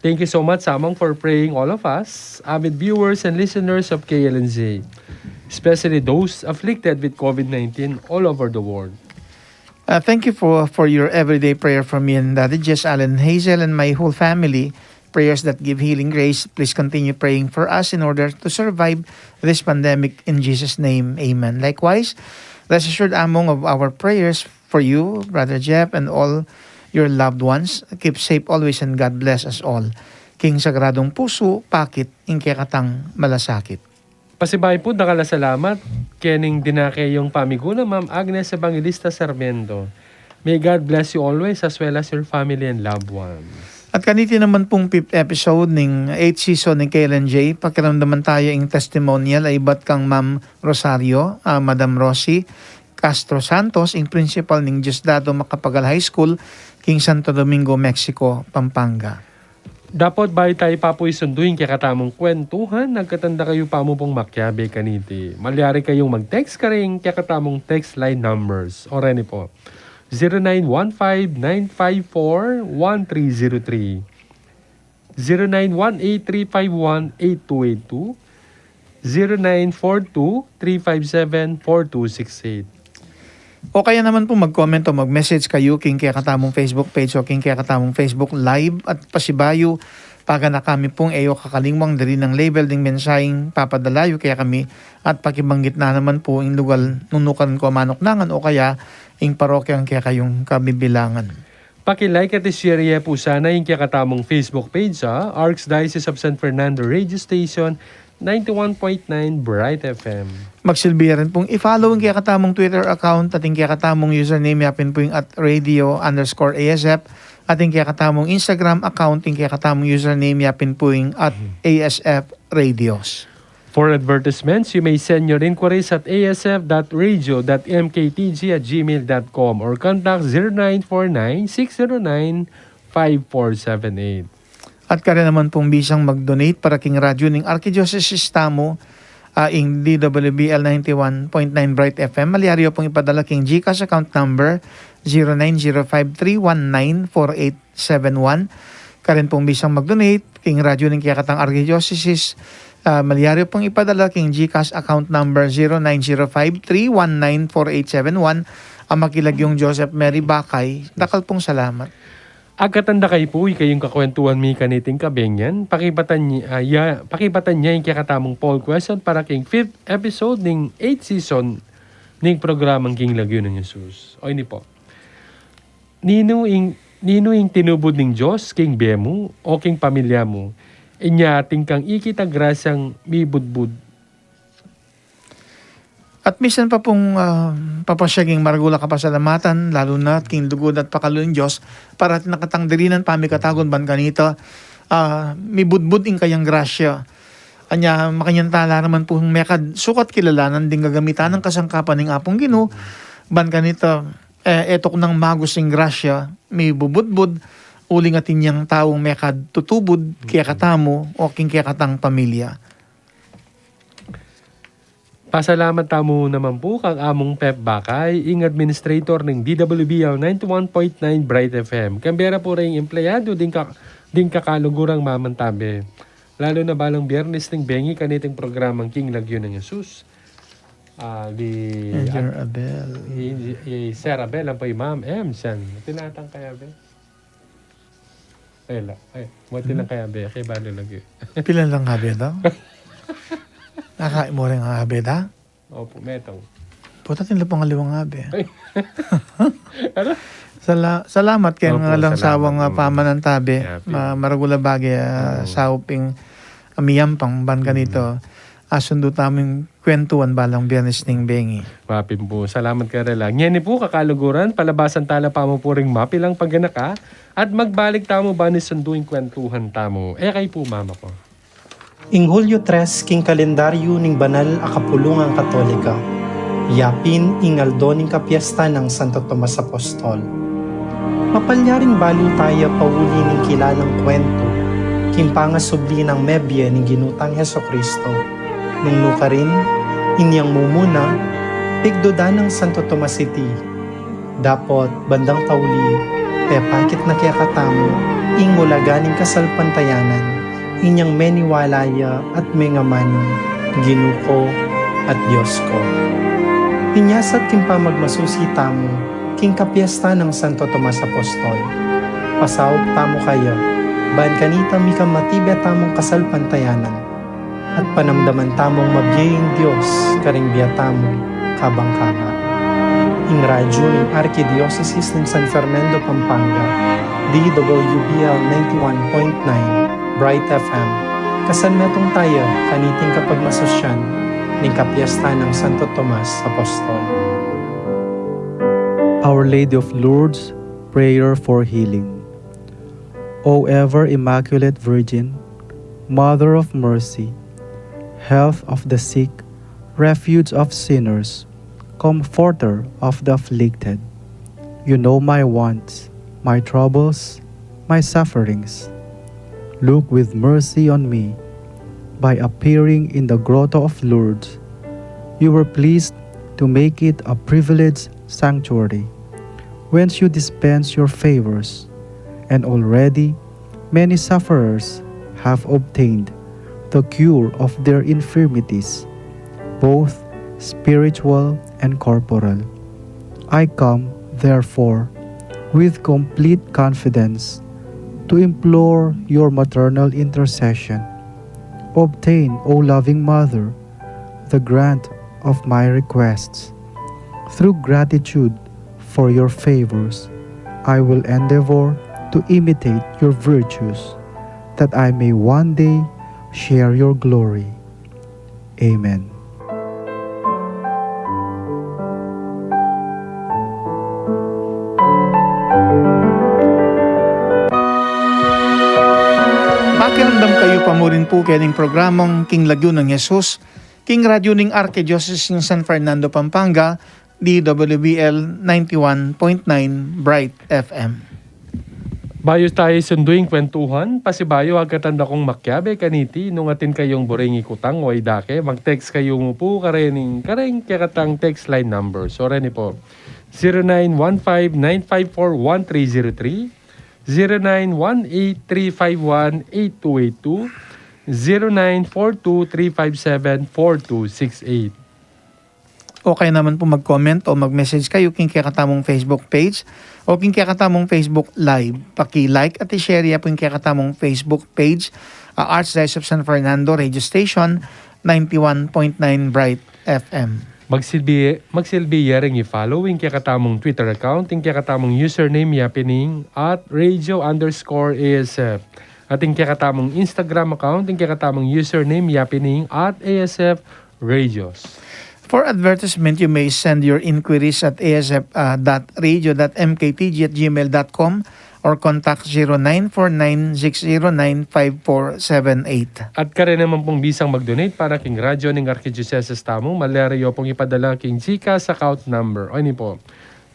Thank you so much, Among, for praying all of us, avid viewers and listeners of KLNZ, especially those afflicted with COVID-19 all over the world. Thank you for your everyday prayer for me and Daddy Jess, Alan, Hazel, and my whole family. Prayers that give healing grace. Please continue praying for us in order to survive this pandemic. In Jesus' name, amen. Likewise, rest assured, Among, of our prayers for you, Brother Jeff, and all your loved ones. Keep safe always and God bless us all. King Sagradong Puso, Pakit, Ingkekatang Malasakit. Pasibay po, nakalasalamat. Kening dinake yung pamiguna, Ma'am Agnes Evangelista Sarmiento. May God bless you always as well as your family and loved ones. At kaniti naman pong 5th episode ng 8th season ng KLNJ, pakiramdaman tayo yung testimonial ay iba't kang Ma'am Rosario, Madam Rosie Castro Santos, yung principal ng Diosdado Macapagal High School, King Santo Domingo, Mexico, Pampanga. Dapat bahay tayo pa po isunduin kaya katamong kwentuhan, nagkatanda kayo pa mo pong makyabe kaniti. Malyari kayong mag-text ka rin kaya katamong text line numbers. O rin po. 0915-954-1303 0918-351-8282 0942-357-4268. O kaya naman po mag-comment o mag-message kayo king kaya katamong Facebook page o king kaya katamong Facebook live at pasibayo paga na kami pong eyo kakalingwang dari ng label ding mensaheng papadalayo kaya kami at pakibanggit na naman po yung lugar nunukan ko manoknangan o kaya yung parokyang kaya kayong kabibilangan. Paki-like at i-share po sana yung kaya katamong Facebook page Archdiocese of San Fernando Radio Station 91.9 Bright FM. Magsilbi rin pong i-follow yung kaya katamong Twitter account at yung kaya katamong username yapin po yung at radio_ASF at yung kaya katamong Instagram account yung kaya katamong username yapin po yung at ASF Radios. For advertisements, you may send your inquiries at asf.radio.mktg@gmail.com or contact 0949-609-5478. At kaya naman pong bisang mag-donate para king radyo ng Archdiocese Tamo in DWBL 91.9 Bright FM. Malyaryo pong ipadala king GCash account number 0905-319-4871. Karen pong bisang mag-donate king radyo ng Kiyakatang Archdiocese. Malyaryo pong ipadala king GCash account number 0905-319-4871. Ang makilagyong Joseph Mary Bakay. Dakal pong salamat. Agkatanda kayo po, kayong kakwentuhan mi kaniting kabengyan. Pakibatan niya yung kakatamong poll question para king 5th episode ng 8th season ng programang King Lagyo ng Jesus. O ini po. Nino yung tinubod ng Diyos, king bemo, o king pamilya mo, inya ating kang ikita grasyang mi budbud. At minsan pa pong papasyaging maragula kapasalamatan, lalo na king lugod at pakaluin Diyos, para nakatangdirinan pamikatagon ban kanito, mi budbud ing kayang grasya. Anya makanyantala naman po mekad sukat kilalanan ding gagamitan ng kasangkapan ng apong Ginoo, ban kanito, etok ng magos ing grasya, mi bubudbud, uling atin niyang taong mekad tutubod, kaya katamo, o king kaya katang pamilya. Pasalamat tamo naman po kang among Pep Bakay, ing administrator ng DWBL 91.9 Bright FM. Kambera po rin empleyado din kakalugurang mamantabe. Lalo na balang Biyernes ng bengi kaniting programang King Lagyo ng Jesus. Sir Abel. Sir Abel, ang pa Ma'am M. Siyan. Tinatang kaya be? Mati lang kaya be? Kaya balo lagyo. Pilan lang habi daw? Nakain mo rin ang habi da? Opo, metong. Puta tinla pangaliwang habi. Ano? Salamat kay Opo, nga lang salamat sawang naman. pamanantabi. Happy. Maragula bagay sawping amiyampang ban kanito. asundo taming kwentuhan balang Biyernes ning bengi. Mapin po. Salamat ka rela. Ngayon po kakaluguran, palabasan tala pa mo po ring mapilang pagganaka at magbalik tamo ba ni sunduing kwentuhan tamo. Kay po mama ko. Ing Hulyo 3, king kalendaryo ning banal a kapulungang katolika. Yapin ing aldo ning kapiesta ng Santo Tomas Apostol. Mapalyaring balo tayo pauli ning kilalang kwento, kimpangasubli ng mebye ning ginutang Heso Kristo. Nung nukarin, inyang mumuna, pigdoda ng Santo Tomas City. Dapot, bandang tauli, pepakit na kaya katamo, ing ulaganing kasalpantayanan, inyang meniwalaya at mengaman, ginuko at Diyos ko. Pinyasat kimpa magmasusi tamo, king kapiesta ng Santo Tomas Apostol. Pasaop tamo kayo, ban kanita mika matibya tamong kasalpantayanan, at panamdaman tamong mabiyaying Diyos, karing biya tamo, kabang-kaba. Ing radyo ng Arkidiocese ng San Fernando, Pampanga, DWBL 91.9, Bright FM, kasanmetong tayo kaniting kapag masosyan ng kapiesta ng Santo Tomas Apostol. Our Lady of Lourdes, prayer for healing. O ever Immaculate Virgin, Mother of Mercy, health of the sick, refuge of sinners, comforter of the afflicted, you know my wants, my troubles, my sufferings. Look with mercy on me. By appearing in the Grotto of Lourdes, you were pleased to make it a privileged sanctuary, whence you dispense your favors, and already many sufferers have obtained the cure of their infirmities, both spiritual and corporal. I come, therefore, with complete confidence to implore your maternal intercession. Obtain, O loving Mother, the grant of my requests. Through gratitude for your favors, I will endeavor to imitate your virtues, that I may one day share your glory. Amen. Makiramdam kayo pa mo rin po kining programang King Lagyo ng Jesus, King Radio ning Arkidiocese ng San Fernando, Pampanga, DWBL 91.9 Bright FM. Bayo tayo sunduing kwentuhan, pasibayo agkatanda kong makyabe kaniti, nung atin kayong boring ikutang o dake, mag-text kayo mo po kareng kakatang text line number. So rin po, 0915-954-1303, 0918-351-8282, 0942-357-4268. Okay naman po mag-comment o mag-message kayo king kakatamong Facebook page o king kakatamong Facebook Live. Paki-like at i-share po king kakatamong Facebook page, Archdiocese of San Fernando Radio Station 91.9 Bright FM. Magsilbi yaring i-follow yung kakatamong Twitter account, yung kakatamong username yapining at radio_ASF. At yung kakatamong Instagram account, yung kakatamong username yapining at ASF Radios. For advertisement, you may send your inquiries at asf.radio.mktg@gmail.com or contact 0949-609-5478. At kare naman pong bisang mag-donate para king radyo ng Arkidiocese tamo, malario pong ipadala king GCash account number. O ini po,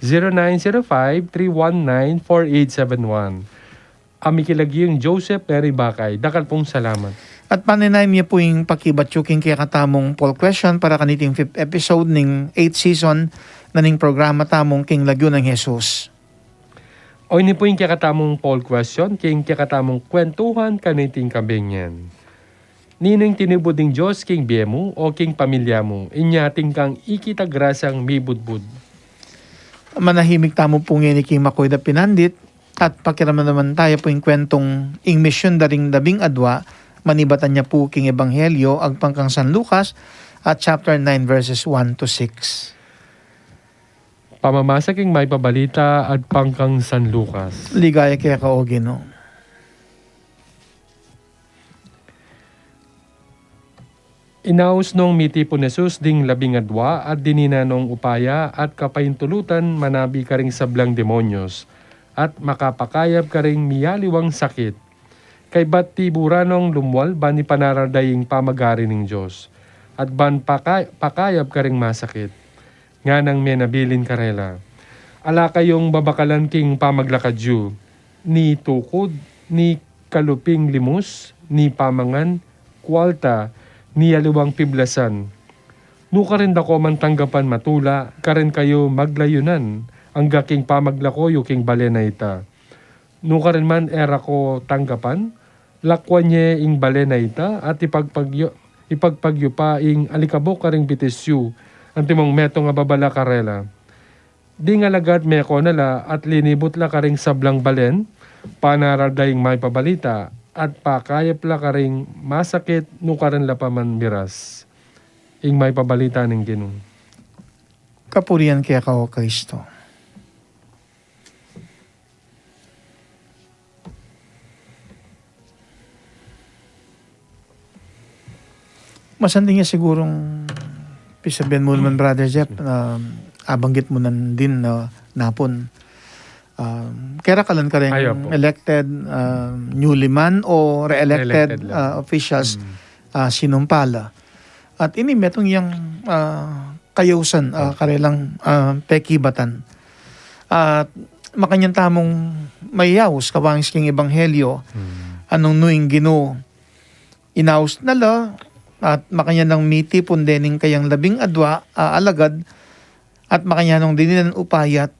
0905-319-4871. Amikilagi yung Joseph Mary Bakay. Dakal pong salamat. At paninayin niya po yung pakibatsuking kaya katamong poll question para kaniting 5th episode ng 8th season na ning programa tamong King Lagyo ng Jesus. O ini po yung kakatamong poll question, king kakatamong kwentuhan kaniting kabingyan. Nining tinubuding Diyos king biye mo o king pamilya mo, inyating kang ikitagrasang mibudbud. Manahimik tamo po ngayon ni King Makoy da Pinandit at pakiraman naman tayo po yung kwentong ing mission daring dabing adwa, manibatan niya po king Ebanghelyo agpangkang San Lucas at chapter 9 verses 1 to 6. Pamamasa king may pabalita at pangkang San Lucas. Ligaya kaya kaogi no. Inaus nung miti po Jesus ding 12 at dinina nung upaya at kapahintulutan manabi ka ring sablang demonyos at makapakayab ka ring miyaliwang sakit. Kay bat ti buranong lumwal ban ni panarardaying pamagari ng Diyos at ban pakayab ka ring masakit. Nga nang menabilin karela. Ala kayong babakalan king pamaglakadyo, ni tukod, ni kaluping limus, ni pamangan, kwalta, ni aliwang piblasan. Nuka rin dako man tanggapan matula, karen kayo maglayunan, ang gaking pamaglakoyo king balena ita. Nuka rin man era ko tanggapan, lakwan niya ing balena ita, at ipagpagyo pa ing alikabok ka ring bitisyu, ang timong metong nga babala karela. Di nga lagad meko nala at linibot la ka ring sablang balen, panaradaing may pabalita, at pakayap la ka ring masakit no ka rin la paman miras. Ing may pabalita ng Ginoo. Kapurihan kaya ka, O Kristo. Masanding niya sigurong pisabihan mo naman, Brother Jeff, abanggit mo din na napon. Kaya kalan ka rin Ayaw po. elected, newly man o re-elected Re-elected lang. officials sinumpala. At ini metong yung kayusan, karelang pekibatan. At makanyang tamong mayaws kawangis king ebanghelyo, anong nuing Ginoo inaus nala at makanya ng miti pundening kayang 12 alagad at makanya nung dininan upayat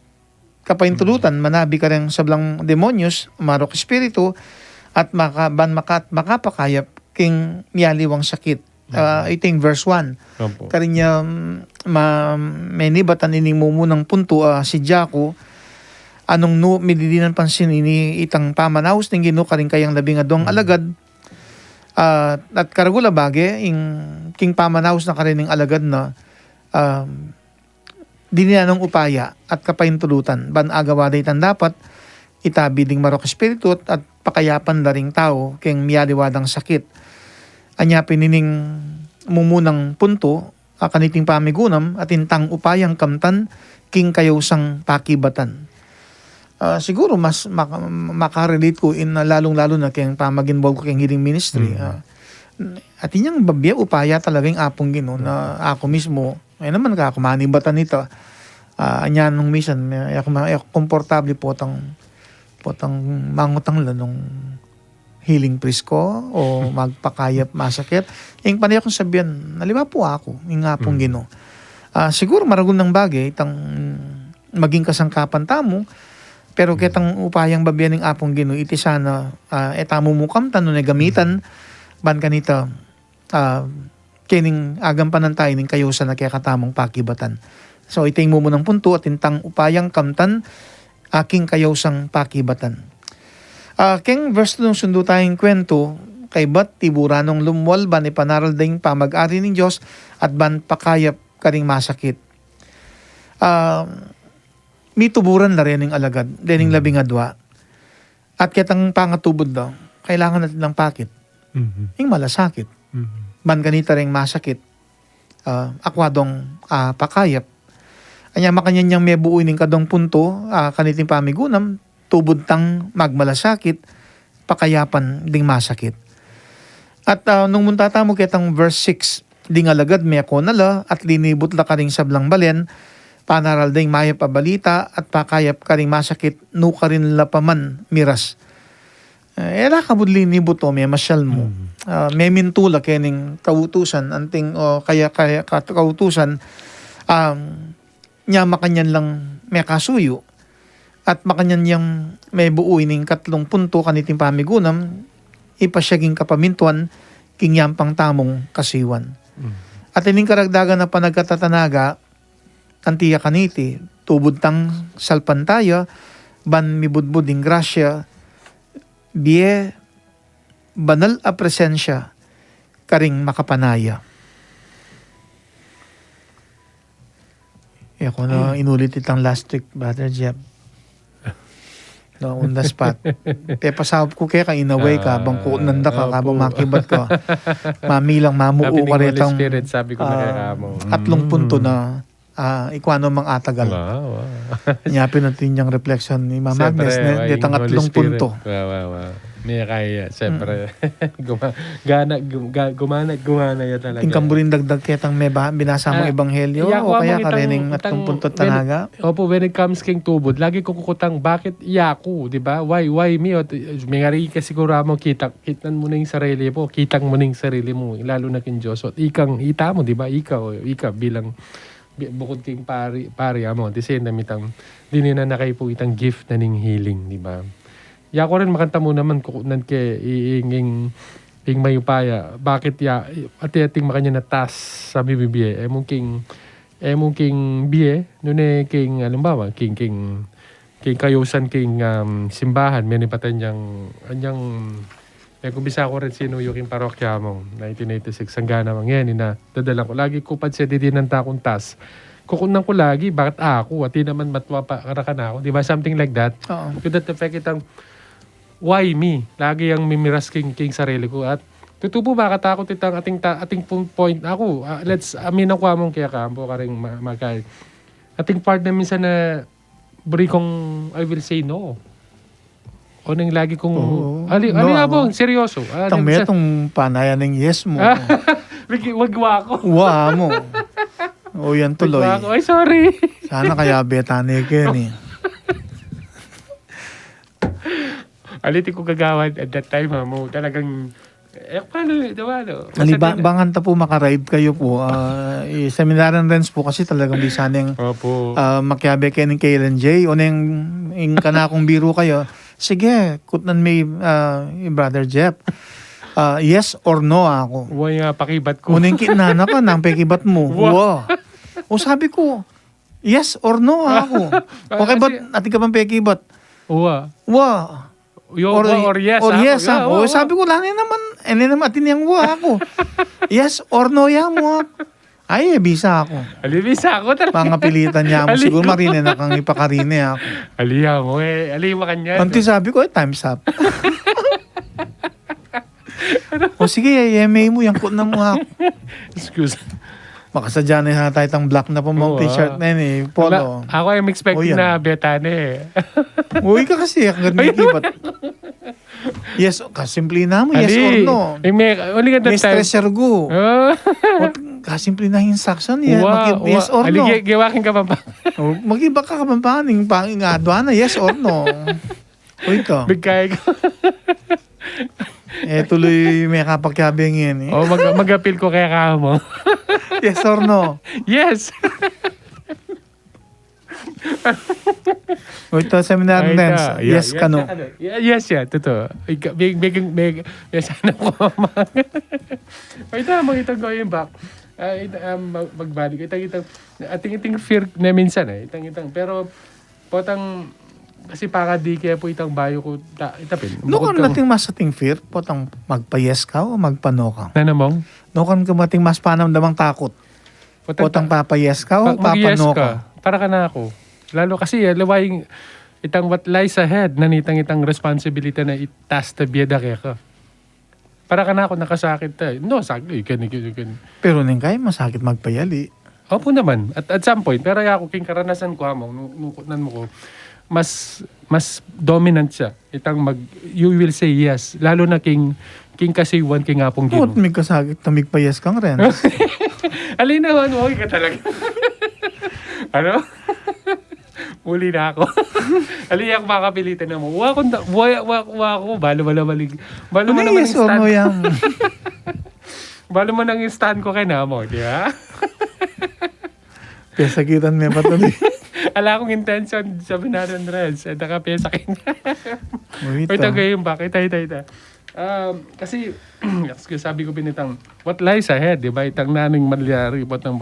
kapahintulutan manabi ka rin sablang demonyos marok espiritu at makapakayap king miyaliwang sakit. Iting verse 1 Opo. karinya menibatan ini mumunang punto si Jaco anong mididinan pansin ini itang pamanaus ng Ginoo karing kayang 12 alagad at karagula bage king pamanaus na karining alagad na dininanong upaya at kapahintulutan ban agawa daytan dapat itabi ding marok espiritu at pakayapan daring tao king miyaliwadang sakit anya pinining mumunang punto kaniting pamigunam at intang upayang kamtan king kayusang pakibatan. Siguro mas makarelate ko in lalong-lalo na kayang pamag-involve ko kayang healing ministry. At inyang babya upaya talagang apong Ginoo na ako mismo ay naman ka kumanibatan nito. Anya nung mission ako komportable po tang mangutang lanong healing priest ko o magpakayap masakit. Yung panay akong sabihan, naliwa po ako, yung apong Ginoo. Siguro maragul ng bagay itang maging kasangkapan tamo. Pero kitang upayang babiyan ng apong Ginoo iti sana etamo mukam tanong na gamitan ban kanita kining agampanan tayo ning kayo sa nakikatamong pakibatan. So iting mo ng punto at intang upayang kamtan aking kayosang pakibatan. King verse nung sundo tayong kwento kay bat tiburanong lumwal ban ipanaral ding pamag-ari ng Diyos at ban pakayap karing masakit. Mituburan na rin ng alagad, dening 12. At kitang pangatubod daw, kailangan natin ng pakit. Yung malasakit. Ban ganita rin masakit. Akwadong pakayap. Anya makanyan niyang may buuin ng kadong punto, kaniting pamigunam, tubod tang magmalasakit, pakayapan ding masakit. At nung muntata mo kitang verse 6, ding alagad may ako nala at linibot la ka ring sablang balen, panaral ding maya pabalita at pakayap ka ring masakit no ka rin lapaman miras. Era kabudli ni buto may masyal mo. May mintula kening kautusan anting kaya kautusan nya makanyan lang may kasuyo at makanyan yang may buuin ning 3 punto kaniting pamigunam ipasyaging kapamintuan king yampang tamong kasiwan. At ining karagdagan na panagkatatanaga antiya kaniti, tubod tang salpantaya, ban mibudbuding grasya, biye, banal a presensya, karing makapanaya. Ako na inulit itang last week, Brother Jeff. No, on the spot. Pasahop ko kaya ka inaway ka, bang kuunanda ka, opo. kabang makibat ka. Mamilang mamuo Sabi ka ni Holy retang Spirit, sabi ko na kay Amo. 3 punto na ikwano mang atagal. Wow. Nyapin natin yung reflection ni Mama Agnes. Detang 3 punto. Wow. May kaya. Siyempre. Gumana yan talaga. Tingkam burin dagdag ketang may binasa mong ebanghelyo iya, o kaya itang- karening itang- 3 punto tanaga. Opo, when it comes king tubod, lagi ko kukutang, bakit iyaku, di ba? Why me? May ngari ka siguro mo, kitan mo na yung sarili mo, kitang mo na yung sarili mo, lalo na king Diyos. At ita mo, di ba? Ikaw bilang bukod king pari amo, di siya namitang, di na nakay po itang gift na ning healing, di ba? Ya ko rin makanta mo naman kukunan ke iinging mayupaya. Bakit ati-ating makanya na tas sa bibibiye. Mong king biye nune king alimbawa king kayusan king simbahan may nipatan anyang kumbisa ko rin sino yung parokya mo 1986 sanggana mangyan na dadalan ko lagi ko pa siya didinan takong tas kukunan ko lagi bakit ako ati naman matwa pa karakan ako di ba something like that. Oo. Could that affect itang why me? Lagi ang mimiras king sarili ko at tutubo ba katakot itang ating point ako. Let's amin ako among kaya kampo ka rin magkay. Ating part na minsan na buri kong I will say no. O nang lagi kong no, seryoso. Itang may itong panayan ng yes mo. Wagwa ko. Wa mo. O yan tuloy. Wagwa ko. Ay, sorry. Sana kaya betane ka ni. Aliti ko gagawan at that time mo talagang paano Bangan ta po makarive kayo po. Seminaran Rens po kasi talagang bisa niyang Opo. makyabe kayo ng Kailan J o nang kanakong biro kayo. Sige, kutnan may Brother Jeff. Yes or no ako. Uy, pakibat ko. Unang kinana ka nang pekibat mo. Wow. O sabi ko, yes or no ako. Okay ba ating ka bang pekibat? Uwa. Wow. Or yes. Or yes ako. Yeah, Sabi ko lang naman atin yung wa ako. Yes or no ya mo ako. Ay, bisa ako. Alibisa ako talaga. Pangapilitan niya mo. Siguro marine na kang ipakarine ako. Aliya mo aliwa kanya. Anti sabi ko, time's up. O sige, yeme mo, yung na mo ako. Excuse. Makasadya na tayo tang black na po mong t-shirt na yun eh. Polo. Ako am expecting yan. na betane Uy ka kasi, ang ganda kibat. Yes, kasimple na mo, yes or no. Uli ka May that time. stress go. Kasimple na instruction, yes or no. Giwakin ka pa ba? Mag-iba ka kapampaning pangingadwa na, yes or no. Uy ka. Bigkay ko. Tuloy may kapakyabing yan eh. Mag-appeal ko kaya ka mo. Yes or no. Yes. O ito, seminar dance. Yes ka no. Yes, totoo. Yes, ano ko. Ay, tama, itang ko yung back. Magbalik. Ating fear na minsan Itang. Pero, potang, kasi para di kaya po itang bayo ko itapin. No kan nating mas ating fear, potang magpa-yes ka o magpa-no ka. Nanamong? No kan mating mas panam damang takot. Potang papa-yes ka o papa-no ka. Para ka na ako. Lalo kasi, lawaying itang what lies ahead, nanitang itang responsibility na itas na biyada kaya ka. Para ka na ako nakasakit tayo. No, sakit. Ikan. Pero nang kaya masakit magpayali. Opo naman. At some point, pero ako, king karanasan ko among, nung mo ko, mas dominant siya. You will say yes. Lalo na king kasiwan, king apongOt Ginoo. may kasakit na magpa-yes kang ren. Alin naman, okay ka talaga. Ano? Uli na ako. Alin ako makapilitan na mo. Wa ako. Balo mo naman Yes yung or no stand. yan. Balo mo nang yung stand ko kay Namo, di ba? Pesakitan may patuloy. Ala akong intention sa binaran Reds. At nakapesa kayo. Uy, Ito gayon ba? Kita. Kasi, sabi ko pinitang, what lies ahead, di ba? Itang naning malyari, batang.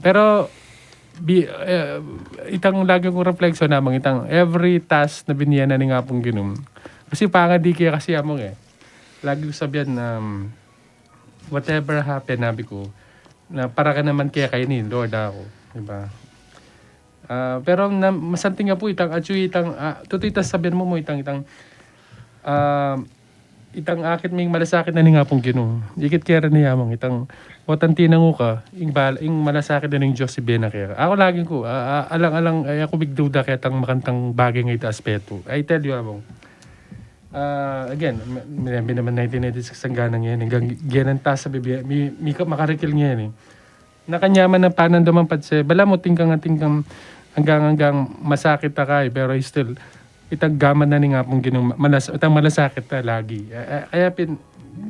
Pero, itang lagi kong reflection namang itang every task na biniyan na ni nga pong Ginoo. Kasi panga di kaya kasi among lagi ko sabihan na whatever happen, nabi ko, na para ka naman kaya kayo ni Lord ako. Diba? Pero masanting nga po itang acuy itang tutita sabihin mo itang itang akit ming malasakit na ni nga pong Ginoo. Ikit kera niya mong itang watanti na ka ing malasakit na ning Diyos si Benakera. Ako laging ko alang ay ako bigduda kaya tang makantang bagay nga ita aspeto. I tell you among again, may naman 1996 ang ganang yan. Hanggang ganang sa bibi, may makarikil nga yan. Nakanyaman ng panandaman patse. Bala mo tingkang hanggang masakit na kay. Pero still, itang gaman na ni nga pong itang malasakit na lagi. Kaya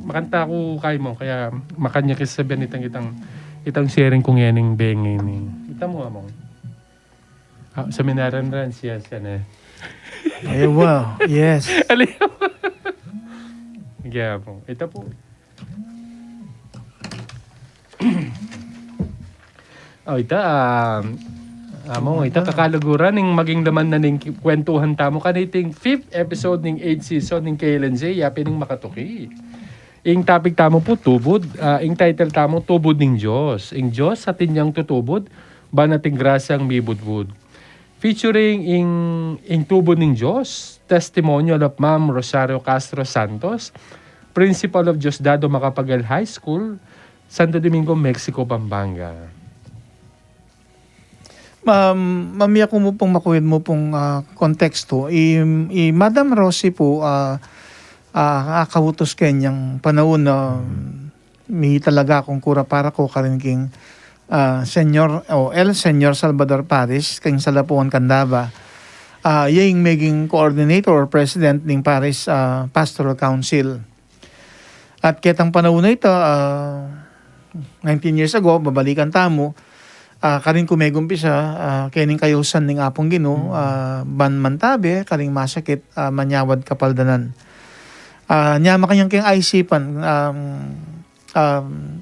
makanta ko kay mo. Kaya makanya kisabihan itang sharing kong yaning bengin. Ita mo among. Sa minaran siya na. Ay, wow. Yes. Yeah, po. Ito po. Ita kakalaguran ng maging laman na ning kwentuhan tamo kaniting 5th episode ng 8th season ng KLNZ yapin ng makatuki. Ing topic tamo po tubod. Ing title tamo tubod ng Diyos. Ing Diyos sa tinyang tutubod ba nating grasyang mibudbud. Featuring ing tubod ng Diyos, testimonial of Ma'am Rosario Castro Santos, Principal of Diosdado Macapagal High School, Santo Domingo, Mexico, Pampanga. Mamiya ko mo pong makuhin mo pong konteksto. Madam Rosie po, akabutos kanyang panahon na may talaga akong kura para ko karin king El Senyor Salvador Paris kang Salapuan Candaba. Yung maging coordinator or president ng Paris Pastoral Council. At ketang panahon na ito, 19 years ago, babalikan tamo, karing kumegumpisa, kening kayusan ng Apong Ginoo, ban mantabe, karing masakit, manyawad kapaldanan. Nyama kanyang kayang aisipan,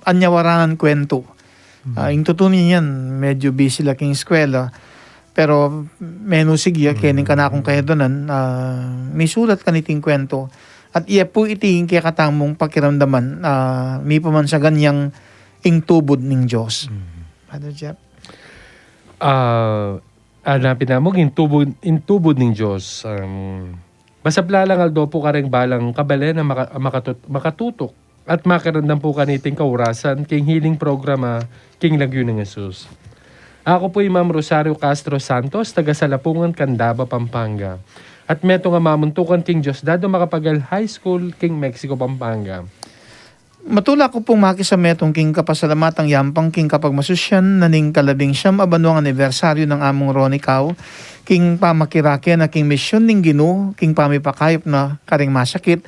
anyawaranan kwento. Yung tutunin yan, medyo busy laking eskwela. Pero menusig kening kanakong kaya donan, may sulat kaniting kwento. At iya po iting kaya katamong pakiramdaman, may pa man sa ganyang ingtubod ng Diyos. Father Jeff? Hanapin na mo, intubod ng Diyos. Basablalang aldo po kareng balang kabale na makatutok at makarandam po kaniting kaurasan king healing programa king Lagyo ng Jesus. Ako po Ma'am Rosario Castro Santos, taga Salapungan, Candaba, Pampanga. At meto nga mamuntukan king Diosdado Macapagal High School, king Mexico, Pampanga. Matula ko pong makisametong king kapasalamatang yampang king kapag masusyan na ning kalabing siyam abanong anibersaryo ng among Ronikaw, king pamakirake na king misyon ning Ginoo, king pamipakayop na karing masakit,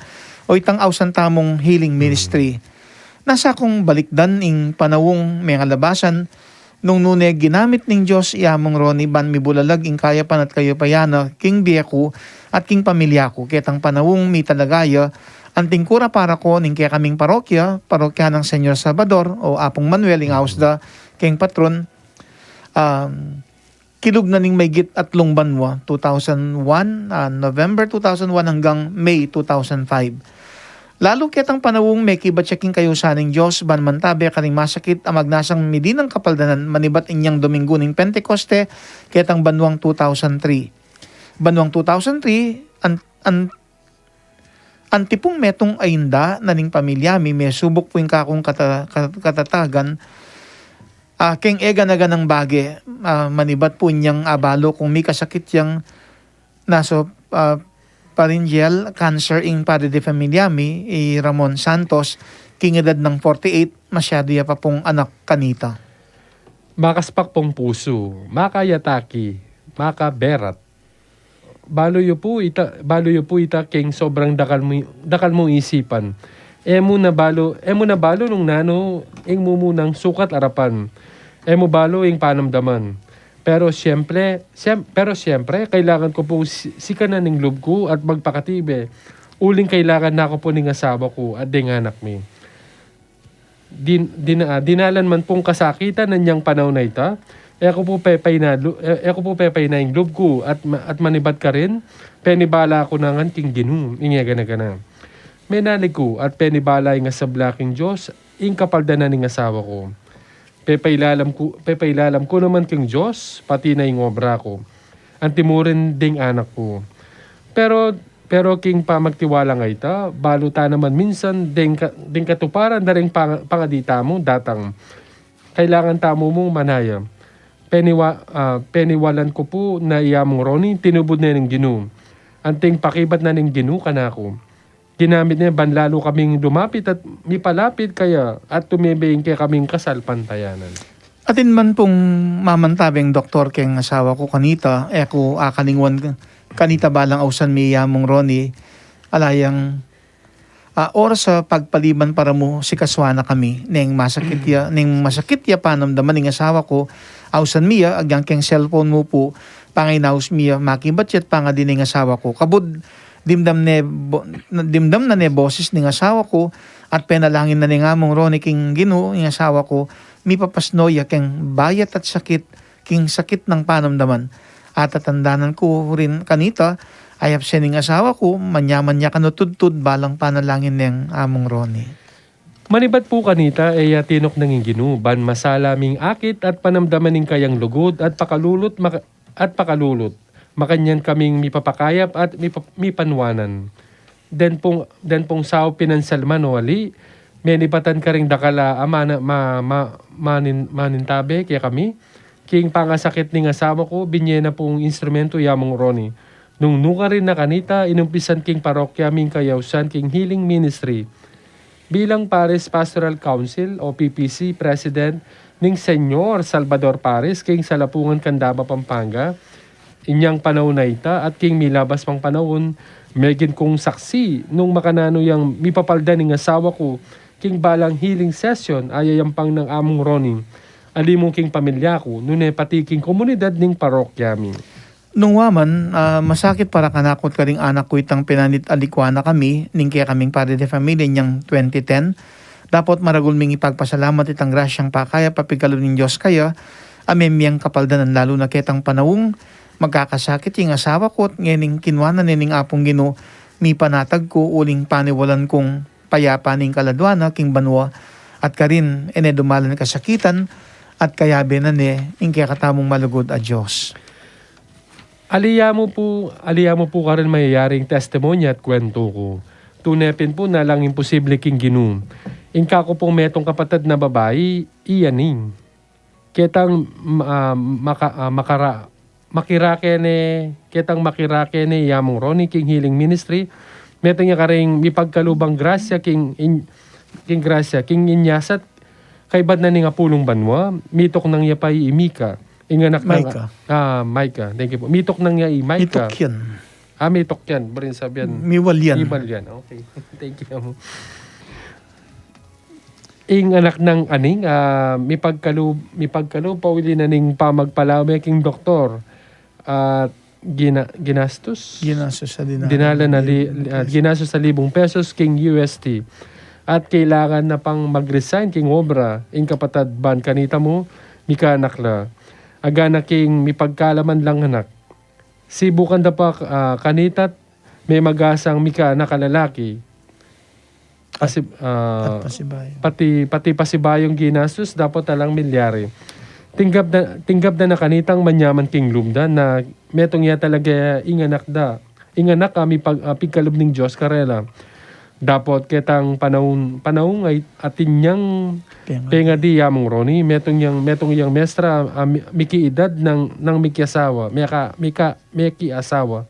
o itang awsan tamong healing ministry. Nasa akong balikdan ing panawong may labasan, nung nune ginamit ning Diyos iamong Ronnie ban mibulalag ing kayapan at kayapayana king biyaku at king pamilya ko, ketang panawong may talagaya, anting kura para ko ning kaya kaming parokya ng Senyor Salvador o Apong Manuel ing ausda king patron, kilug na ning may git at lungbanwa 2001, November 2001 hanggang May 2005. Lalo ketang panawong may kibatsaking kayo sa ning Diyos ban mantabe kaning masakit amag nasang midinang kapaldanan manibat inyang Domingo ning Pentecoste ketang banwang 2003. Banwang 2003 antipong metong ainda na ning pamilyami may subok po yung kakong katatagan king ega na ganang bage manibat po inyang abalo kung may kasakit yang naso pharyngeal cancer ing padre de familiami Ramon Santos king edad ng 48 masyado ya pa pong anak kanita. Makaspak pong puso, makayataki, makaberat. Baloyo po ita king sobrang dakal mo isipan. Emo na balo nung nano ing mumunang sukat arapan. Emo balo ing panamdaman. Pero siyempre, kailangan ko po sikanan ng loob ko at magpakatibe. Uling kailangan na ako po ng asawa ko at ding anak mi. Dinalan man pong kasakitan ng niyang panahon na ita. Ako po pepay na yung loob ko at manibat ka rin. Penibala ako na nga king Ginoo. Inga gana. May nalig ko at penibala yung asablaking Diyos. Ing kapalda na ng asawa ko. Pepailalam ko naman king Diyos, pati na yung obra ko. Antimurin ding anak ko. Pero king pamagtiwala nga ita, baluta naman minsan ding katuparan na rin pangadita mo datang. Kailangan tamo mo manaya. Peniwalan ko po na iyamong Ronnie, tinubod na ng Ginoo. Anting pakibat na ng Ginoo kanako. Ginamit niya banlalo kaming lumapit at mipalapit kaya at tumibing kaya kaming kasal pantayanan. Atin man pong mamantabing doktor keng asawa ko kanita, ko akalingwan kanita balang ausan mi yamong Ronnie, alayang oras sa pagpaliban para mo si kaswana kami, ning masakit ya panamdaman ng asawa ko, ausan miya, agyang keng cellphone mo po, panginaus miya, makibat yat panga din ng asawa ko, kabud, dimdam na ne boses ng asawa ko, at penalangin na ni ngamong Ronnie king Ginoo ng asawa ko, mi papasnoya keng bayat at sakit, king sakit ng panamdaman. At tatandanan ko rin kanita, ayap sining asawa ko, manyaman niya kanutudtud balang panalangin ng among Ronnie. Manibat po kanita tinok ng Ginoo, ban masalaming akit at panamdaman ng kayang lugod at pakalulot. Makanyan kaming mipapakayap at mipanwanan. Den pong sao pinansalman o ali, menipatan ka ring dakala manintabe kaya kami. King pangasakit ning asawa ko, binye na pong instrumento yamong Ronnie. Nung nuka rin na kanita, inumpisan king parokya ming kayawsan king healing ministry. Bilang Paris Pastoral Council o PPC President ning Senyor Salvador Paris king Salapungan Candaba, Pampanga, inyang panahon na ita at king milabas pang panahon, megin kong saksi nung makanano yang mipapalda ning asawa ko, king balang healing session ayayampang ng among Ronnie. Alimong king pamilya ko, nune pati king komunidad ning parokya mi. Nung waman, masakit para kanakot ka ring anak ko itang pinanit alikwana kami, ning kaya kaming pare de familia niyang 2010. Dapat maragul ming ipagpasalamat itang grasyang pakaya papigalo ng Diyos kaya, amemiyang kapaldanan lalo na ketang panawong magkakasakit yung asawa ko at ngayon kinwanan nining apong Ginoo, mi panatag ko uling paniwalan kong payapa ning kaladwana king banwa at karin dumalan kasakitan at kayabe na ing kaya katamong malugod a Diyos. Aliya mo po karon mayayaring testimonya at kwento ko. Tunepin po na lang imposible king Ginoo. Ingka ko pong metong kapatid na babae, iyaning. Ketang makirake ne yamong Ronnie king healing ministry. Metong niya karing mipagkalubang grasya king inyasat kay bad na ni nga pulong banwa, mitok nang niya pa Mika. Inganak Micah. Micah. Thank you po. Mitok nang niya Micah. Mitok yan. Mitok yan. Barin sabihan. Miwal yan. Miwal yan. Okay. Thank you. Anak ng aning, mipagkalu pawili na ning pamagpalame king doktor. At ginastos sa dinala na ginastos sa ₱1,000 king UST. At kailangan na pang mag-resign king obra, ing kapatad ban kanita mo, mika anak la. Agana king mipagkalaman lang anak. Sibukan da pa kanita, may magasang mika anak kalalaki. Pati pasibayong ginastos, dapat talang milyari. Tinggap na kanitang manyaman king lumda na metong ya talaga inganak kami pagkalob ng Diyos karela. Dapat ketang panahon ay atin niyang penga di yamong Ronnie, metong yang mestra miki edad ng miki asawa, miki asawa.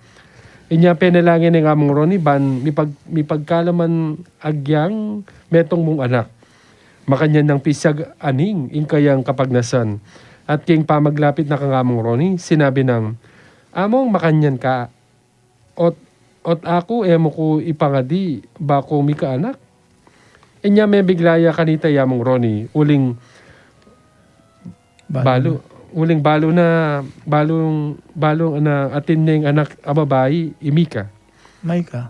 Inya penalangin ng among Ronnie ban mipagkalaman agyang metong mong anak. Makanyan ng pisag aning ingkayang kapagnasan. At king pamaglapit na kang among Ronnie, sinabi ng among makanyan ka ot ako emo ko ipangadi bako mika anak. Inya may biglaya kanita yamong Ronnie, uling balong na atin ning anak babae Micah. Micah.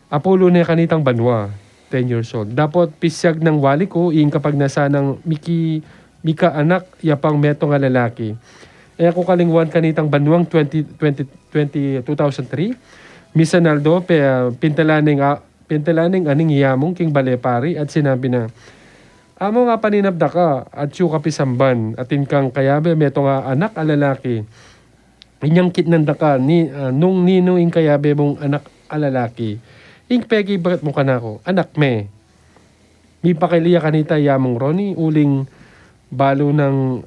Apollo na kanitang banwa, 10 years old. Dapat pisyag ng wali ko ing kapag nasa ng Mika anak yapang metong nga lalaki. Ako kalingwan kanitang banwang 2003. Misanaldo pintalaning aning iyamong king balepari at sinabi na Amo nga paninabda ka at siyo kapisamban atin kang kayabe meto nga anak alalaki. Inyang kitnanda ka ni nung nino ing kayabe mong anak alalaki. Ing pegi bakit mo kanako anak me. Mi pakiliya kanita yamong Ronnie uling balo ng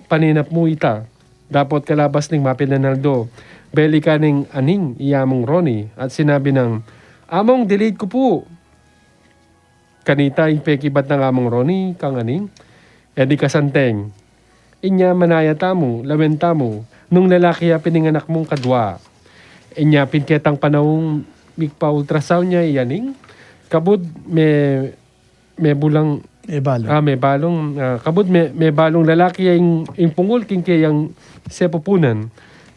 paninap mo ita. Dapat kalabas ning mapinanaldo. Beli ka ning aning iyamong Ronnie at sinabi ng among delayed ko po. Kanita ing pekibat ng among Ronnie kang aning edi kasanteng. Inya manayata mo, lawenta mo, nung lalaki ya pininganak mong kadwa. Inya pinketang panahong migpa-ultrasound niya iyaning kabud may bulang Balo. may balong kabud may balong lalaki yung pungol king kayang sepupunan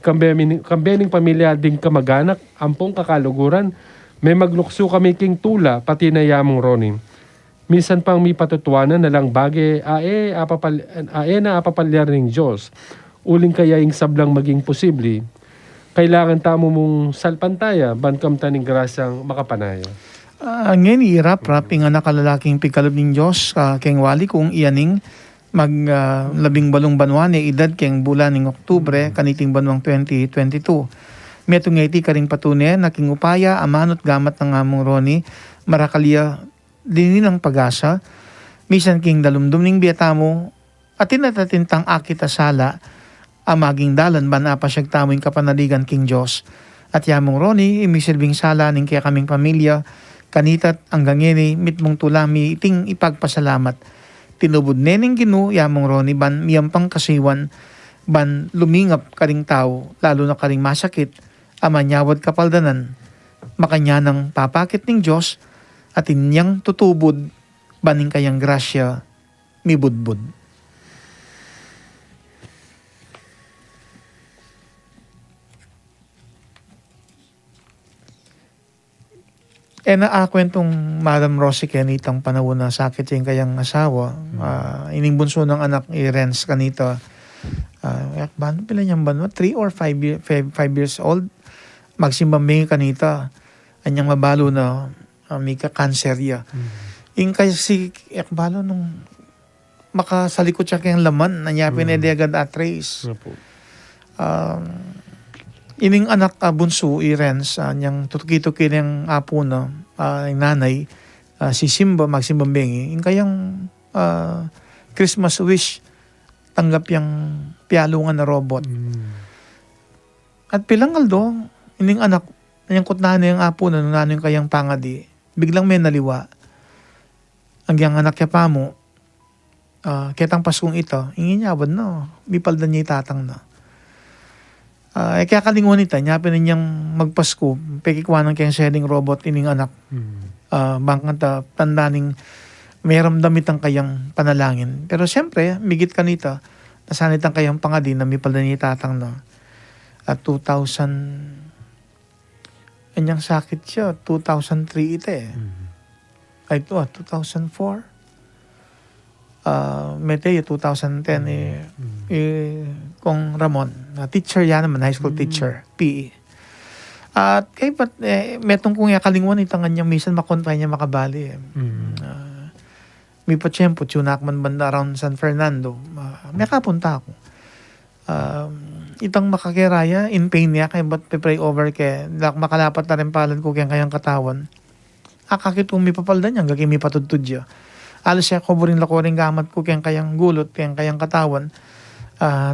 kambening pamilya ding kamaganak ampong kakaluguran may maglukso kami king tula pati na yamong Ronnie minsan pang mi patutuanan na lang bage na apapalyar ng Diyos uling kaya yung sablang maging posible kailangan tamo mong salpantaya bankam taning grasang makapanaya. Ngayon, irap nga nakalalaking pigkalob ng Diyos, keng wali kung iyaning labing balong banwan ni edad keng bulan ng Oktubre, kaniting banwang 2022. Metong iti karing patunay, naking upaya, amanot gamat ng among Ronnie, marakaliya din ng pag-asa, misan king dalumdum ning biyatamo, atin at atintang akit asala, amaging dalan ban apasyag tamo'y kapanaligan king Diyos. At yamong Ronnie, imisilbing sala ning kaya kaming pamilya, kanitat hanggang ngini mitmong tulami iting ipagpasalamat. Tinubod neneng Ginu yamong Ronnie ban miyampang kasiwan ban lumingap karing tao lalo na karing masakit amanyawad kapaldanan makanya ng papakit ng Diyos at inyang tutubod baning kayang grasya mibudbud. Kwentong Madam Rosie kanitang panahon na sakit yung kayang asawa. Ining bunso ng anak i-Renz kanita. Pila niyang banwa? 3 or 5 years old. Magsimbambing kanita. Anyang mabalo na may ka-cancer ya. Ing kasi balo nung makasalikot siya kayang laman. Nanyapin edegad at race. Ining anak bunso i-Renz, niyang tutuki-tuki niyang apo na yung nanay, si Simba magsimbambengi, yung kayang Christmas wish, tanggap yung pialungan na robot. At pilang aldo, ining anak, niyang kutnahan na yung apo na nung yung kayang pangadi, biglang may naliwa. Ang yung anak niya pa mo, ketang Paskong ito, ingin niya, no, bipaldan niya itatang na. Kaya kalingon ita, nyapin ninyang magpasko, pekikwanan kayang selling robot ining anak. Bangkanta, tandaning mayroong damit ang kayang panalangin. Pero siyempre, migit kanita, nasanit ang kayang pangadi na may pala niya itatang na. At 2000, anyang sakit siya, 2003 ito eh. Ay ito, 2004. Meteo 2010 kung Ramon teacher yan naman, high school teacher PE at kay pat metong kung yakalingwan itang kanyang misan makontay niya makabali may patsyempo tsunakman banda around San Fernando may kapunta ako itang makakiraya in pain niya kay ba't pray over kay makalapat na rin palad ko kayang katawan akakit kung may papalda niya gagay may patudtud siya alas siya kuburin lakoring gamat ko kayang gulot, kayang katawan.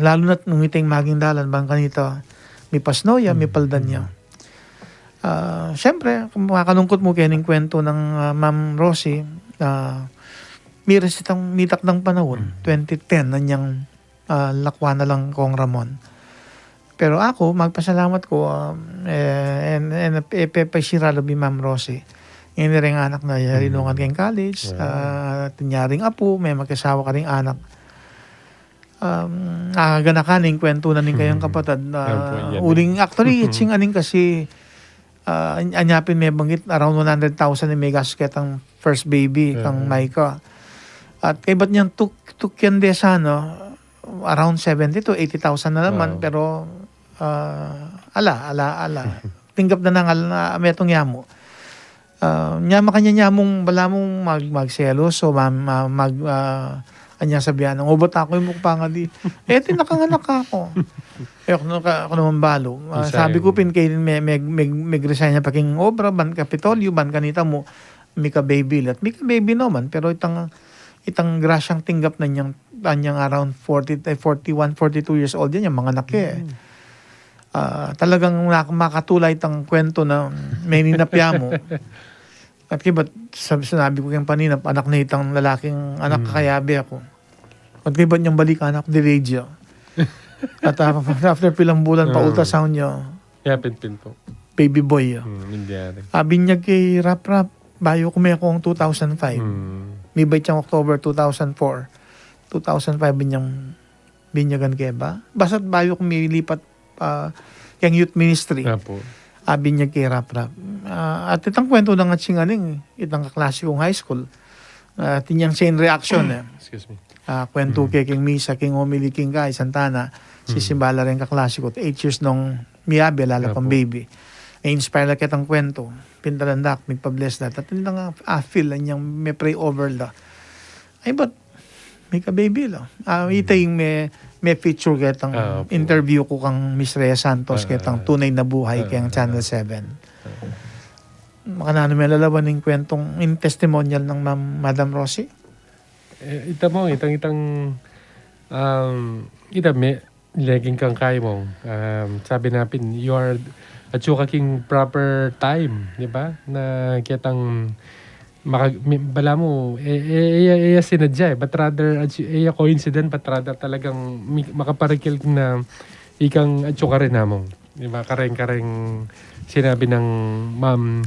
Lalo na't nung iting maging dalan, bang kanito, may pasnoya, may paldan niya. Siyempre, kung makakalungkot mo kaya ng kwento ng Ma'am Rosie, may resitang mitak ng panahon, 2010, nanyang lakwa na lang kong Ramon. Pero ako, magpasalamat ko, and pepasiralo bi Ma'am Rosie. Ngayon rin anak na rinungan kayong college, tinyaring apo, may magkasawa ka rin anak. Aganakan yung kwento na rin kayong kapatid. Uling, actually, itsing aning kasi, anyapin may banggit, around 100,000 yung may gasket ang first baby, kang Maika. At kay ba't niyang tukyan de sana, around 70 to 80,000 na naman, pero, ala. Tinggap na nang metong yamo. Nya makanya niya mong bala mong magselos o anya sabihan ng ubot ako yung mukha nga di. Nakanganak ako. Ako naman balo. Sabi ko kay resign niya paking obra ban Kapitolyo ban kanita mo Mika baby lat. Mika baby naman pero itang grasyang tinggap na niyang around 41, 42 years old yan yung mga anak eh. Talagang makatulay itang kwento na may ninapya mo. At kiba't sinabi ko kayong panina, anak na itang lalaking anak kakayabi ako. At kiba't niyang balik anak di radio. At after pilang bulan pa ultrasound niyo, Pinpin po. baby boy. Hindi. Binyag kay Rap, bayo kumaya ko ang 2005. May bait siyang October 2004. 2005 binyagan kaya ba? Basta't bayo kumilipat kayang youth ministry. Po. Binyag kay Rap. At itang kwento na nga singaling, itang kaklasikong high school. Tinyang chain reaction Excuse me. kwento kay King Misa, King Homily, King Guy, Santana, si Simbala rin kaklasiko. 8 years nung miyabi, lala pang baby. Inspire lang kitang kwento. Pintalandak, nagpa-bless that. At hindi nga feel niyang may pray over la. Ay, but may ka-baby la. Ito yung may feature kitang interview ko kang Miss Rhea Santos kitang tunay na buhay kayang Channel 7. Makanano may lalaban ng kwentong in testimonial ng Madam Rosie? May laging kang kaya mo. Sabi natin, you are at saka king proper time, di ba? Na kitang bala mo, sinadya but rather, coincident, but rather talagang makaparikil na ikang at saka rin namong. Di ba? Kareng sinabi ng ma'am,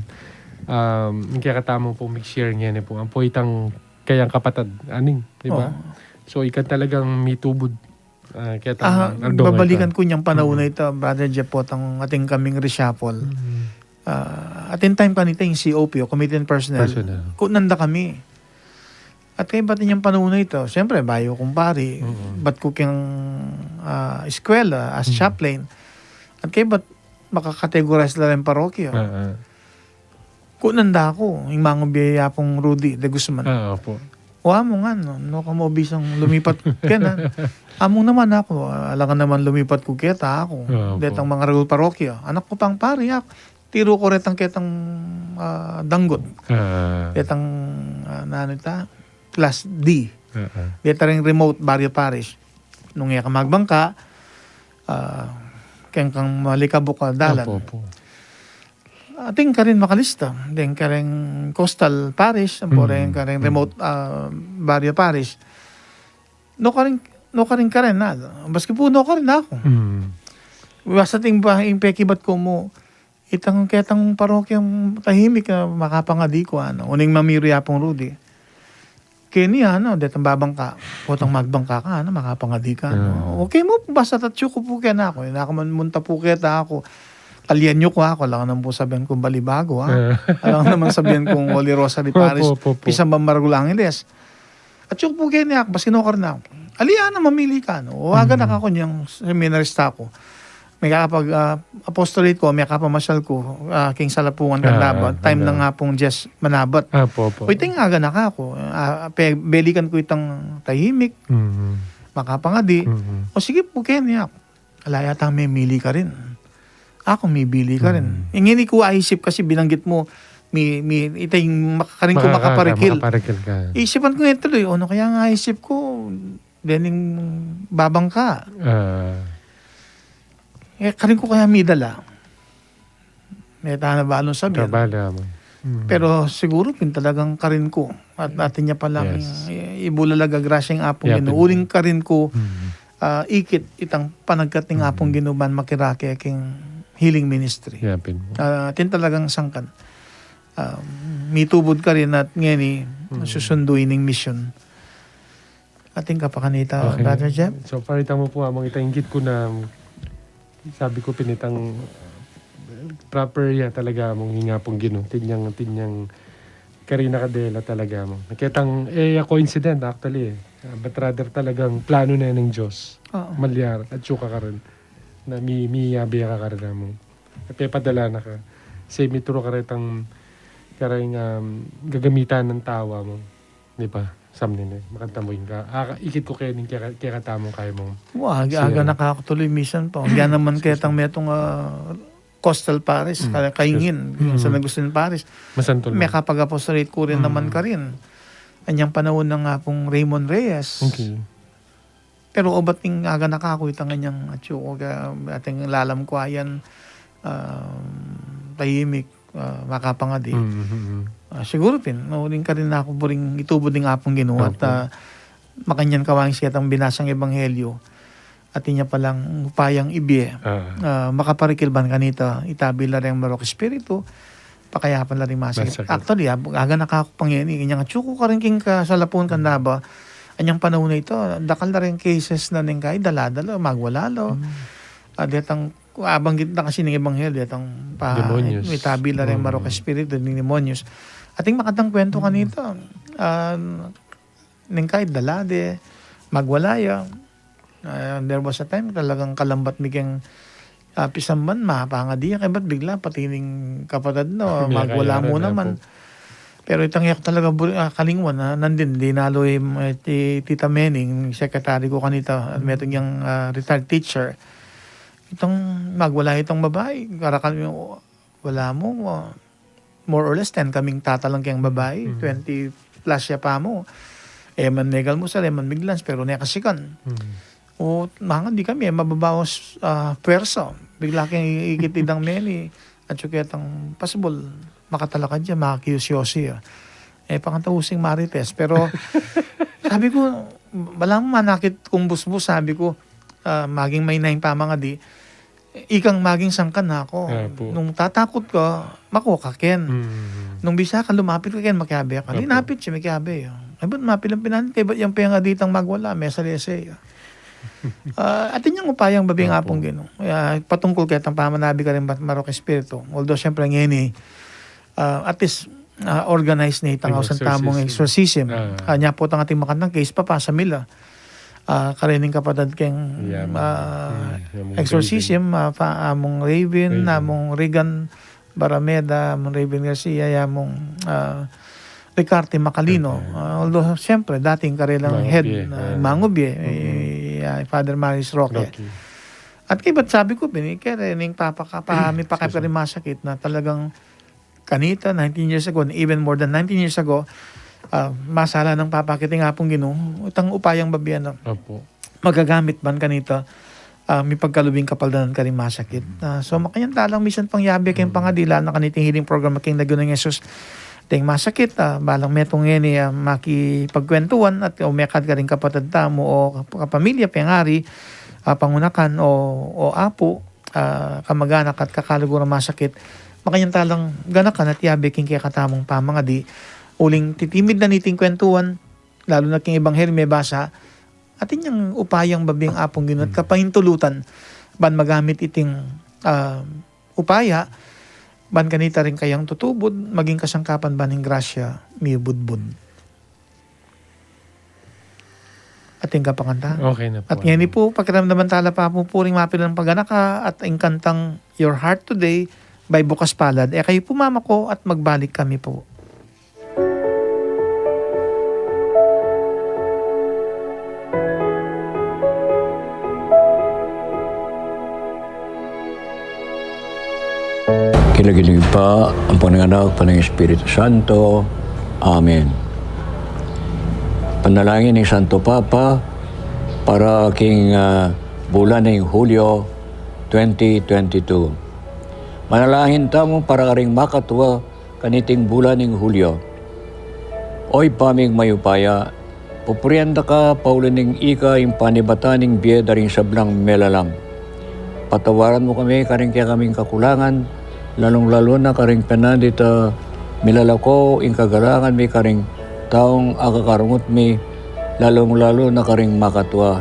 kaya katamo po mag-share niya po. Ang po itang kayang kapatid, aning, di ba? So, ikan talagang mitubod. Babalikan ko niyang panahon na ito, Brother Jeff po, ang ating kaming reshuffle. At in time kanita yung COP, Committee on Personnel. Nanda kami. At kaya ba't niyang panahon na ito? Siyempre, bayo kong pari. Ba't ko kiyang eskwela as chaplain? At kaya ba't makakategorize na rin parokyo? Nanda ako, yung mga biyaya pong Rudy de Guzman. Po. Mo nga, no ka mo bisang lumipat ka na. Among naman ako, alangan naman lumipat ko kita ako. Detang mga ragul parokya. Anak ko pang pari ako. Tiro ko retang kitang danggot. Detang, class D. Deta rin remote barrio parish. Nung iya ka magbangka, kaya kang malikabok ka dalan. Ating ka rin makalista. Ating ka rin coastal parish, ka rin remote barrio parish. No ka rin na. Baski po no ka rin ako. Basta ting ba yung pekibat ko mo, itang ketang parokyang tahimik na makapangadi ko, uning mamiro yapong Rudy. Kaya niya, detang babangka, potang magbangka ka, makapangadi ka. Okay mo, basta tatyo ko po kaya na ako. Nakamunta po kaya ako. Kalian nyo ko ako, alam naman po sabihin kong balibago, alam naman sabihin kong Holy Rosary Parish, Pisang Bambargo Angeles. At yung po kaya niya, basta kinukar na ako. Aliyan na mamili ka, Huwagan na ako niyang seminarista ko. May kakapag apostolate ko, may kapamasyal ko, King Salapungan Kandabat, time na nga pong Jess Manabat. O iting aga na ka ako, belikan ko itang tahimik, makapangadi. O sige po kaya niya, alayatang may mili ka rin. Ako may bili ka rin. Yung hindi ko aisip kasi binanggit mo, ito yung makakarin ko makaparikil. Isipan ko nga tuloy, ano kaya nga aisip ko, dening babang ka. Karin ko kaya may dala. May tanabalo sabi. Pero siguro talagang karin ko. At natin niya palang ibulalaga grasyang apong ginuuling karin ko, ikit itang panagkating apong ginuban makirake aking healing ministry. Atin talagang sangkan. Mitubod ka rin at ngayon susunduin ng mission. Ating kapakanita, Brother Jeff. So, parita mo po, mga itainggit ko na sabi ko pinitang proper talaga mong hinga pong gino. Tinyang Karina Cadela talaga mo. Nakitang, coincident actually but rather talagang plano na ng Diyos. Malyar at suka ka rin. Na miyabi ka rin mo. At padala na ka. Say, mituro ka rin Karang gagamitan ng tawa mo. Di ba? Something eh. Makantamuin ka. Ikit ko kayo ng kaya katamong kaya mong. Aga nakakatuloy minsan po. Yan naman ketang metong Coastal Paris, kaingin, sa Agustin Paris. Masantol. May kapag-apostolate ko rin naman ka rin. Anyang panahon na nga pong Raymond Reyes. Okay. Pero obat ting aga nakakuit ang kanyang atyo ating lalam ko ayan tahimik makapangadi. Siguro pin nauling ka rin ako buring itubod ng apong Ginoo at makanyan kawang siya ang binasang ebanghelyo at inya palang upayang ibiye makaparikilban kanita itabi la rin marok espiritu pakayapan la rin masakit. Actually aga nakakupang yan inyang atsuko ka rin king kasalapon kanda ba anyang panahon na ito, dakal na rin cases na ning kay daladalo, magwalalo. Detang abanggit na kasi ng ebanghelyo, detang may tabi na rin marok espiritu ng demonyos. Ating makatang kwento kanito, ning kay dalade, magwalaya. There was a time talagang kalambat miging pisamban mapangadi kay ba't bigla pati ning kapatid no, magwala mo naman. Pero itang yak talaga kalingwan na nandin dinalo Tita Mening, secretary ko kanita at metong yung retired teacher. Itong magwala itong babae, karakal wala mo more or less 10 kaming tatalang kayang babae, 20 plus siya pa mo. Eman negal mo sa Eman Miglans pero nekasikan. O mga di kami mababawas pwersa. Bigla kayang ikitidang meni at suketang possible makatalakad dyan, makakiyosyosi. Pangatausing marites. Pero sabi ko, walang manakit kung busbus, sabi ko, maging may naing pa mga di, ikang maging sangkan na ako. Nung tatakot ko, makukaken. Nung bisa ka, lumapit ka ken, makiabe ka. Linapit siya, makiabe. Ay, ba't mapilang pinan? Kaya ba't yung piyang aditang magwala? May salese. Atin yung upayang babing apong Ginoo. Patungkol kaya tang pamanabi ka rin marok espiritu. Although, syempre, ngayon at least organized na itang sa tamong exorcism. Nya po ang ating makandang case pa sa Mila. Karining kapatid keng exorcism among Raven, among Regan Barameda, among Raven Garcia, among Ricarte Macalino. Although siyempre dating karilang head Mangubye, Father Maris Roque. At kaya ba't sabi ko, karining papakapahami pa kayo rin masakit na talagang kanita, 19 years ago, even more than 19 years ago, masala ng papakiting apong Ginoo, itang upayang babiyan magagamit man kanita, may pagkalubing kapaldanan ka rin masakit. So makayan talang misan pang yabi kayong pangadila na kaniting healing program king Lagyo ng Jesus ting masakit, balang metong yan makipagkwentuhan at umekad ka rin kapatid tamo o kapamilya, pangari, pangunakan o apo, kamag-anak at kakalago ng masakit. Makanyang talang ganakan at yabe king kaya katamong pamangadi. Uling titimid na niting kwentuhan, lalo na king ebanghelyo may basa, atin yung upayang babing apong Ginoo at kapahintulutan, ban magamit iting upaya, ban kanita rin kayang tutubod, maging kasangkapan ban ng grasya, miyubudbud. Ating kapanganta. Okay na po. At ngayon po, pakiramdaman tala pa po puring mapilang paganaka at ang kantang Your Heart Today, by Bukas Palad, kayo pumama ko at magbalik kami po. Kinagilig pa ang Pananganak, Panang Espiritu Santo. Amen. Panalangin ng Santo Papa para aking bulan ng Hulyo 2022. Manalangin tamo para karing makatwa kaniting bulan ng Hulyo. Oy paming mayupaya, pupurianda ka paulining ika yung panibataning biye daring sablang melalam. Patawaran mo kami karing kaya kaming kakulangan, lalong-lalo na karing penandita milalako ing kagarangan mi karing taong akakarungot mi, lalong-lalo na karing makatwa.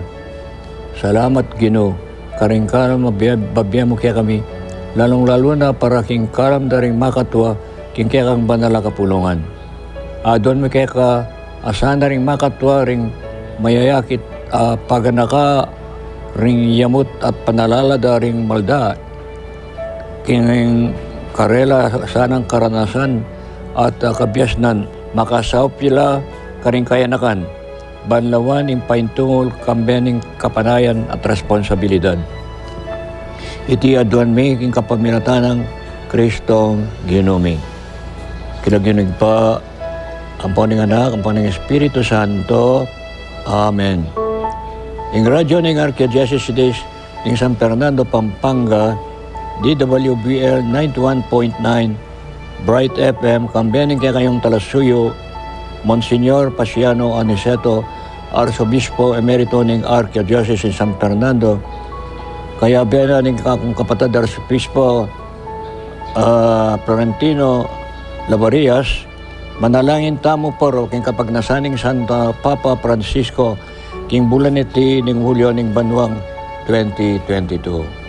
Salamat Ginoo, karing karam mabiyam mo kaya kami, lalong-lalo na para king karam daring makatwa, king kaya kang banala kapulungan. Adon mo kaya ka, asan na ring makatwa, ring mayayakit, paganaka, ring yamot at panalalada ring malda. King karela sanang karanasan, at kabyasnan makasaupila karing kayanakan, banlawan ing paintungol kambening kapanayan at responsibilidad. Iti aduan mi king kapamilatanang Kristong Ginumi. Kinaginig pa ang Panginoong Anak, ang Panginoong Espiritu Santo. Amen. Ing radyo ng Archdiocese ng San Fernando, Pampanga, DWBL 91.9, Bright FM, kambening kaya kayong talassuyo, Monsignor Pasiano Aniceto, Arsobispo Emerito ng Archdiocese ng San Fernando, kaya bena ng kakong kapatid Arsobispo Florentino Labarias, manalangin tamo poro king kapag nasaning Santa Papa Francisco king bulan iti ning Hulyo ning Banwang 2022.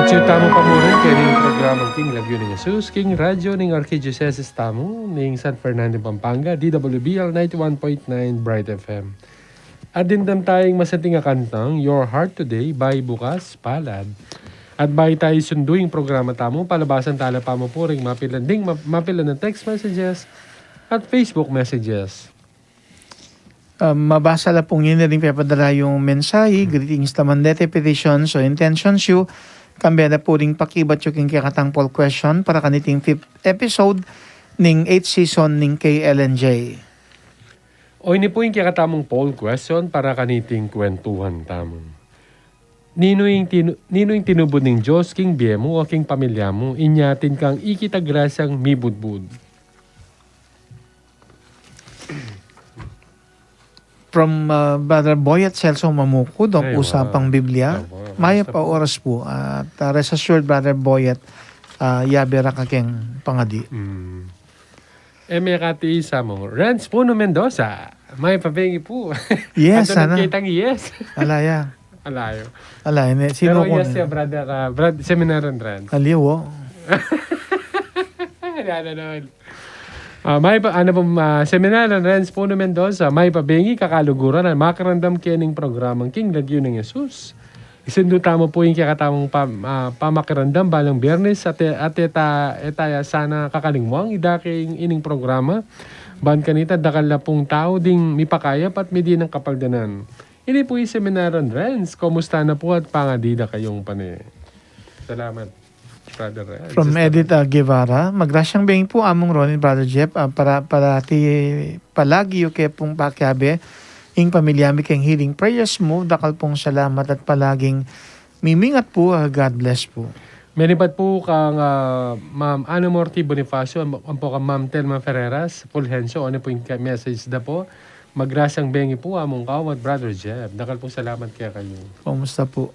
At tamo pa mo rin kaning programang King Lagyo ng Jesus, King Radio ng Archdiocese tamo ng San Fernando, Pampanga, DWBL 91.9 Bright FM. At dindam tayong masating nga kantang Your Heart Today by Bukas Palad. At by tayo sunduing programa tamo, palabasan tala pa mo po rin mapilan ng text messages at Facebook messages. Mabasa la pong yun na rin papadala yung mensahe, greetings tamandete, petitions o intentions you. Kambeda po rin pakibat yung kakatang poll question para kaniting 5th episode ning 8th season ning KLNJ. O ini po yung kakatamong poll question para kaniting kwentuhan tamong. Nino yung tinubod ng Diyos, king biye mo o king pamilya mo, inyatin kang ikitagrasang mibudbud. From Brother Boy at Celso Mamukod, ang Ay, usapang Biblia. Maya pa oras po. At rest assured, Brother Boy at yabera kakeng pangadi. May katiisa mo. Renz Puno Mendoza. May pabengi po. Yes, sana. sana. Kitang yes. Alaya. Alayo. Alaya. Sino Pero ko yes siya, brother Seminaran Renz. Aliw, oh. Ano naman. May Seminaran Renz Puno Mendoza. May pabengi kakaluguran na makarandam kening programang King Lagyo ng Jesus. Isundo tamo po yung kakatamang pamakirandam balang Biyernes at etaya sana kakalingwang idaking ining programa. Ban kanita dakal na pong tao ding mipakayap at midi ng kapagdanan. Ini po yung Seminaran Renz. Kumusta na po at pangadida kayong pane. Salamat, Brother Renz. From Edith Guevara, magrasyang beng po among Ronnie, Brother Jeff, para palagi yung kaya pong pakyabe, ing pamilyami kayong healing prayers mo, dakal pong salamat at palaging mimingat po, God bless po. Menipat po kang Ma'am Ana Morty Bonifacio, ang po kang Ma'am Telma Ferreras, Fulgencio, ano po yung message na po. Magrasang bengi po among kawat, Brother Jeff. Dakal po salamat kaya kayo. Kumusta po?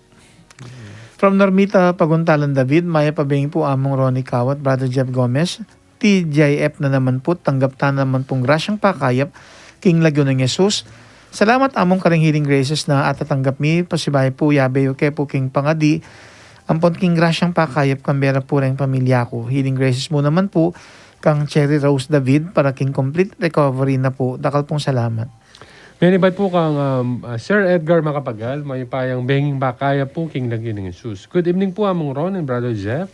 From Normita Paguntalan David, maya pabengi po among Ronnie Kawat, Brother Jeff Gomez, TJF na naman po, tanggap ta naman pong grasyang pakayap, King Lagyo ng Jesus. Salamat among karing healing graces na atatanggap mi, pasibay po yabe yung kepo king pangadi, ampon king grasyang pakayap kambera po rin pamilya ko. Healing graces mo naman po, kang Cherry Rose David, para king complete recovery na po. Dakal pong salamat. Menipat po kang Sir Edgar Makapagal, may payang benging bakaya po King Lagyo ng Jesus. Good evening po among Ron and Brother Jeff.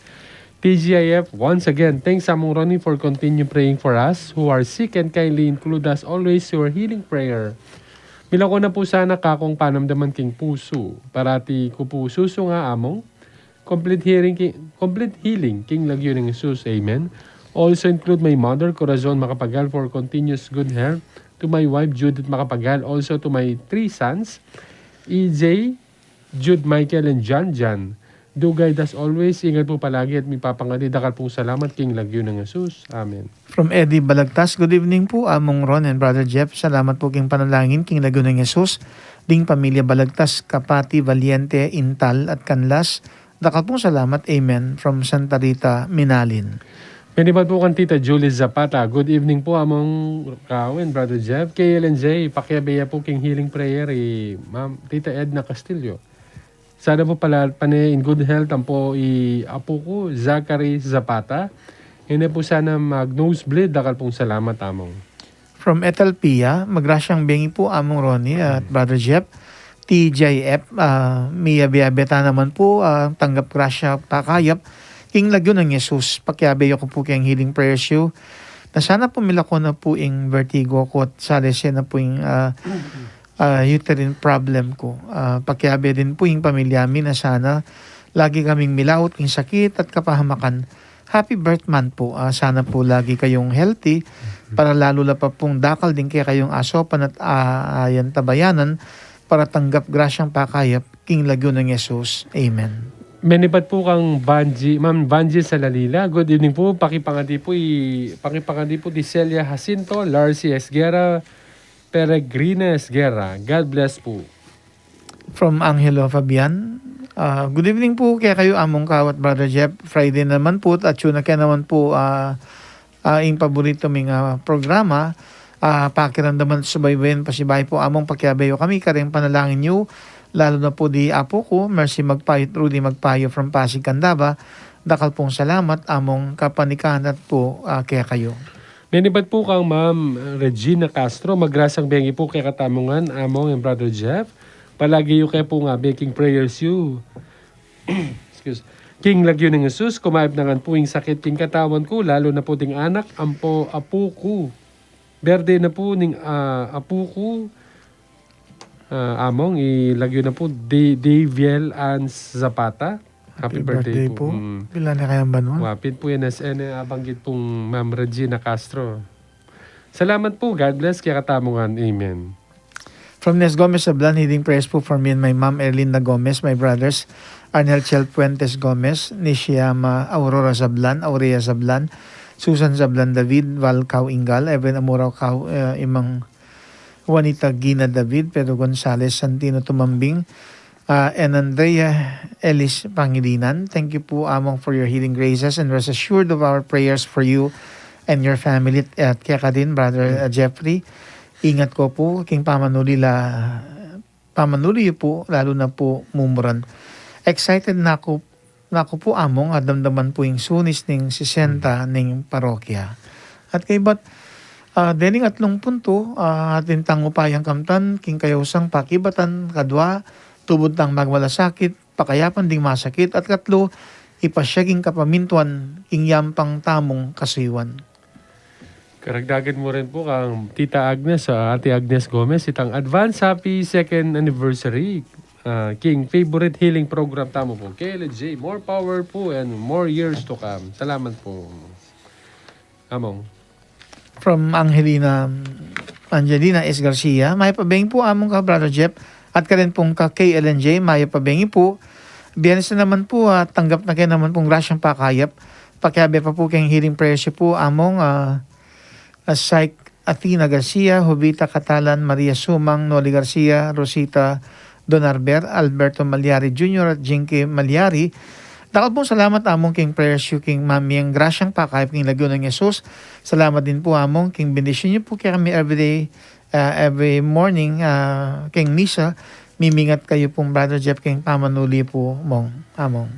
TGIF, once again, thanks among Ronnie for continue praying for us who are sick and kindly include us always your healing prayer. Bila ko na po sana kakong panamdaman king puso. Parati ko po suso nga among complete healing King Lagyo ng Jesus. Amen. Also include my mother, Corazon Makapagal, for continuous good health. To my wife, Judith Makapagal. Also to my 3 sons, EJ, Jude, Michael, and John. Do guide us always. Ingat po palagi at may papangati. Dakal po salamat, King Lagyo ng Jesus. Amen. From Eddie Balagtas, good evening po among Ron and Brother Jeff. Salamat po king panalangin, King Lagyo ng Jesus. Ding pamilya Balagtas, Kapati, Valiente, Intal at Canlas. Dakal po salamat. Amen. From Santa Rita, Minalin. Pinipat po kan Tita Julie Zapata. Good evening po among Kawin, Brother Jeff. KLNJ, pakiabaya po king healing prayer. Ma'am, Tita Edna Castillo. Sana po pala in good health ang po apo ko, Zachary Zapata. Hindi po sana mag-nosebleed. Dakal pong salamat among. From Etalpia, magrasyang bengi po among Ronnie at Brother Jeff. TJF, Mia Biabeta naman po, tanggap grasya pakayap. King Lagyo ng Jesus, pakiabayo ko po kayong healing prayers you. Na sana pumila ko na po yung vertigo ko at salesya na po yung uterine problem ko. Pakiabe din po yung pamilya mi na sana lagi kaming milawot yung sakit at kapahamakan. Happy birth month po. Sana po lagi kayong healthy para lalo na pa pong dakal din kaya kayong asopan at ayan tabayanan para tanggap grasyang pakayap King Lagyo ng Jesus. Amen. Menipat po kang Ma'am Banji Salalila. Good evening po. Pakipangati po di Celia Jacinto, Larcy Esguerra, Peregrina Esguerra. God bless po. From Angelo Fabian, good evening po kaya kayo among kawat Brother Jeff. Friday naman po at yun na kaya naman po yung paborito ming programa. Pakiramdaman sa baybayin pasibay po among pakiabayo kami karing panalangin nyo lalo na po di apo ko, Mercy Magpayo, Rudy Magpayo from Pasig, Candaba. Dakal pong salamat among kapanikahan at po kaya kayo. Nanibat po kang Ma'am Regina Castro, magrasang bengi po kay katamungan, among and Brother Jeff. Palagi yung kaya po nga, making prayers you. Excuse. King Lagyo ng Jesus, kumaib na nga po yung sakit king katawan ko, lalo na po ting anak, apo ko. Berde na po ning apo ko. Among, ilagyo na po, Daviel Ann Zapata. Happy birthday po. Pila na kayang banwan? Wapit po yan as abanggit pong Ma'am Regina Castro. Salamat po. God bless kaya katamungan. Amen. From Nes Gomez Sablan, healing prayers po for me and my mom, Erlinda Gomez, my brothers, Arnel Chel Puentes Gomez, Nishiyama Aurora Sablan, Aurea Sablan, Susan Sablan David, Val Cao Ingal, Evan Amuraw Cao, Imang Juanita Gina David, Pedro Gonzales, Santino Tumambing, and Andrea Ellis Pangilinan. Thank you po among for your healing graces and rest assured of our prayers for you and your family. At kaya ka din, Brother Jeffrey, ingat ko po, king pamanuli po, lalo na po mumuran. Excited na ako po among at damdaman po yung sunis ng 60 ng parokya. At kay ba't dening atlong punto, atin tang upayang kamtan, king kayosang pakibatan, kadwa, tubod tang magmalasakit, pakayapan ding masakit, at katlo, ipasyaging kapamintuan, king yampang tamong kasiwan. Karagdagan mo rin po kang Tita Agnes, Ate Agnes Gomez, itang advance happy 2nd anniversary. King favorite healing program tamo po. KLJ, more power po and more years to come. Salamat po. Among. From Angelina S. Garcia, may pabeng po among ka, Brother Jeff, at ka rin pong ka KLNJ, may pabengi po. Biyernes na naman po, tanggap na kayo naman pong grasyang pakayap. Pakiabi pa po kayong healing prayers po among Psych Athena Garcia, Jovita Catalan, Maria Sumang, Noli Garcia, Rosita Donarber, Alberto Malyari Jr. at Jinky Malyari. Dakal pong salamat among king prayers you, king mami ang grasyang pakayap king Lagyo ng Jesus. Salamat din po among king bendisyon niyo po kaya kami every morning king misa. Mimingat kayo pong Brother Jeff king pamanuli po among.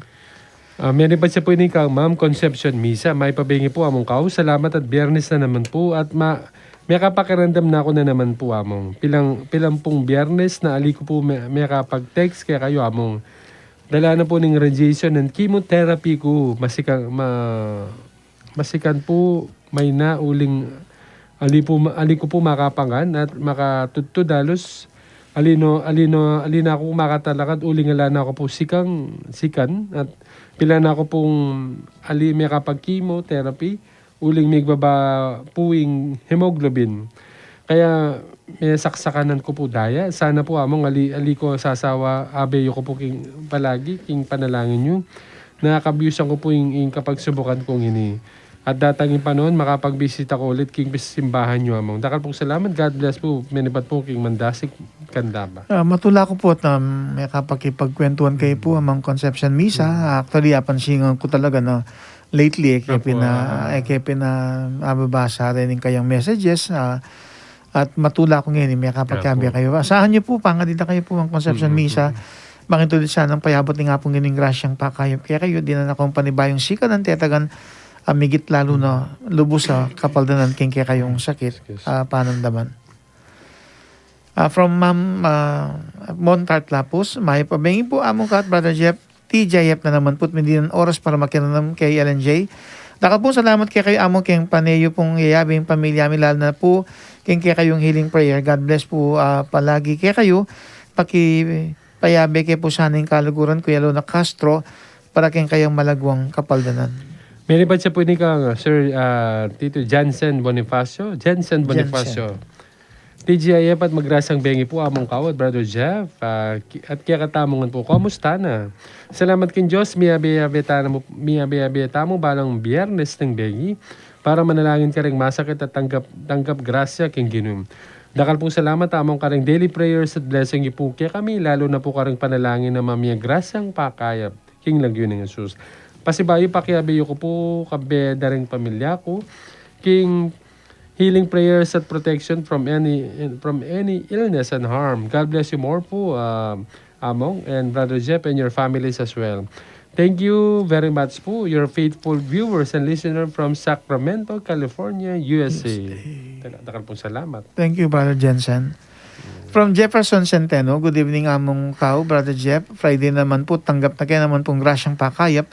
May pa siya po ini kang Ma'am Conception Misa. May pabingi po among kao. Salamat at biyernes na naman po. At may kapakiramdam na ako na naman po among. Pilang pong biyernes na ali ko po may kapag-text kaya kayo among. Dala na po ng radiation and chemotherapy ko. Masikan po may na uling ali ko po makapangan at makatuttudalos. Alina ako makatalakad uling alana ako po sikan at pila na ako pong may kapag chemotherapy uling may baba puwing hemoglobin. Kaya may saksakanan ko po daya. Sana po among ali ko sasawa abeyo ko po king palagi king panalangin nyo. Nakakabyusan ko po yung kapag subukan kong ini. At datangin pa noon, makapagbisita ko ulit king simbahan nyo among. Dakal pong salamat. God bless po. Menipat po king Mandasik, Candaba. Matula ko po at may kapagkipagkwentuhan kayo po among Conception Misa. Actually, apansingan ko talaga na lately, ababasa rin yung kayang messages. At matula ko ngayon, may kapagkabi kayo. Asahan nyo po, pangadita kayo po ang Conception Misa. Makintulid sana ng payabot ng nga pong gining grasyang pakayop. Kaya kayo, di na nakumpanibayong sika ng tetagan amigit lalo na lubos sa kapaldanan king kaya kayong sakit panandaman. From Ma'am Montart Lapus, may pabengi po among kat Brother Jeff, TJF na naman po't hindi ng oras para makinanam kay LNJ. Dakal po salamat kay kayo among kayong paneyo pong yayabing pamilya amin lalo na po king kaya kayong healing prayer. God bless po palagi kaya kayo. Payabe kay po sana yung kaluguran Kuya Lona Castro para kayong kayong malagwang kapaldanan. May pa siya po ni kang Sir Tito Jensen Bonifacio. TGIF at magrasang bengi po among kawad, Brother Jeff. At kaya katamongan po, kamusta na? Salamat kin Diyos, miyabe-yabeta mo balang biyernes ng bengi para manalangin ka rin masakit at tanggap grasya king Ginum. Dakal po salamat among karing daily prayers at blessing po kaya kami, lalo na po karing panalangin na mamiyang grasyang pakayap king Lagyo ng Jesus. Pasibayo pakiabiyo ko po kabeda ring pamilya ko king healing prayers at protection from any illness and harm. God bless you more po Among, and Brother Jeff and your families as well. Thank you very much po, your faithful viewers and listeners from Sacramento, California, USA. Takal pong salamat. Thank you, Brother Jensen. From Jefferson Centeno, good evening among kao, Brother Jeff. Friday naman po, tanggap na kayo naman pong grasyang pakayap.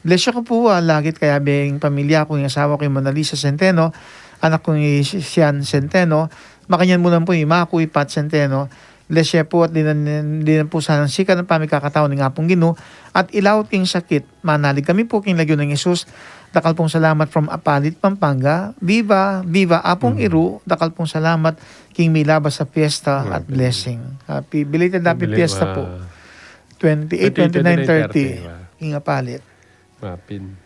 Bless ko po, lagit kaya bing pamilya ko, yung asawa ko yung Mona Lisa Centeno, anak ko yung Sian Centeno, makanyan mo lang po yung ima ko, Pat Centeno. Bless po at dinan po sanang sikat ng pamikakataon ng apong Ginoo at ilaw king sakit. Manalig kami po king lagyo ng Isus. Dakal pong salamat from Apalit, Pampanga. Viva, viva apong Iru. Dakal pong salamat king milabas sa fiesta at blessing. Belated happy fiesta po. 28, 29, 30. King Apalit. Mapin.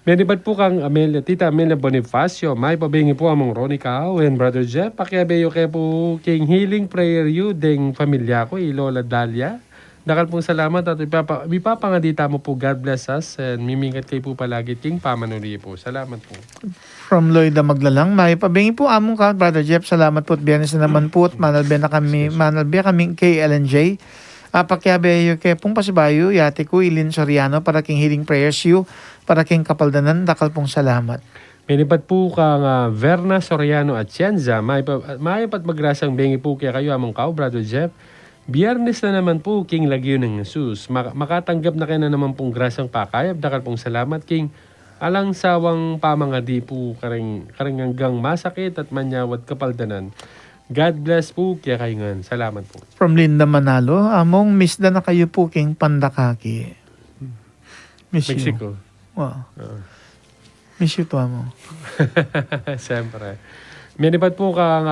May nibat po kang Tita Amelia Bonifacio, may pabingi po among Ronnie Cao and Brother Jeff. Pakiabeyo kayo po king healing prayer you deng pamilya ko, Lola Dalia. Dakal pong salamat at ipapangadita mo po, God bless us and mimingat kayo po palagi king pamanuli po. Salamat po. From Lloyda Maglalang, may pabingi po among ka, Brother Jeff. Salamat po at biyernes na naman po at manalbe kami kay LNJ. Pakiabeyo kayo pong pasibayo, yate ko Ilin Soriano para king healing prayers you. Para king kapaldanan, dakal pong salamat. May nipat po kang Verna Soriano at Cienza. May pat magrasang bengi po kaya kayo among kao, Brother Jeff. Biyernes na naman po, king lagyo ng Jesus. Makatanggap na kayo na naman pong grasang pakayap. Dakal pong salamat, king. Alang sawang pamangadi po karing hanggang masakit at manyawat kapaldanan. God bless po kaya kayo nga. Salamat po. From Linda Manalo, among misda na kayo po king Pandakaki. Miss you. Mexico. Wow. Miss you to amo. Siyempre. May nipat po kang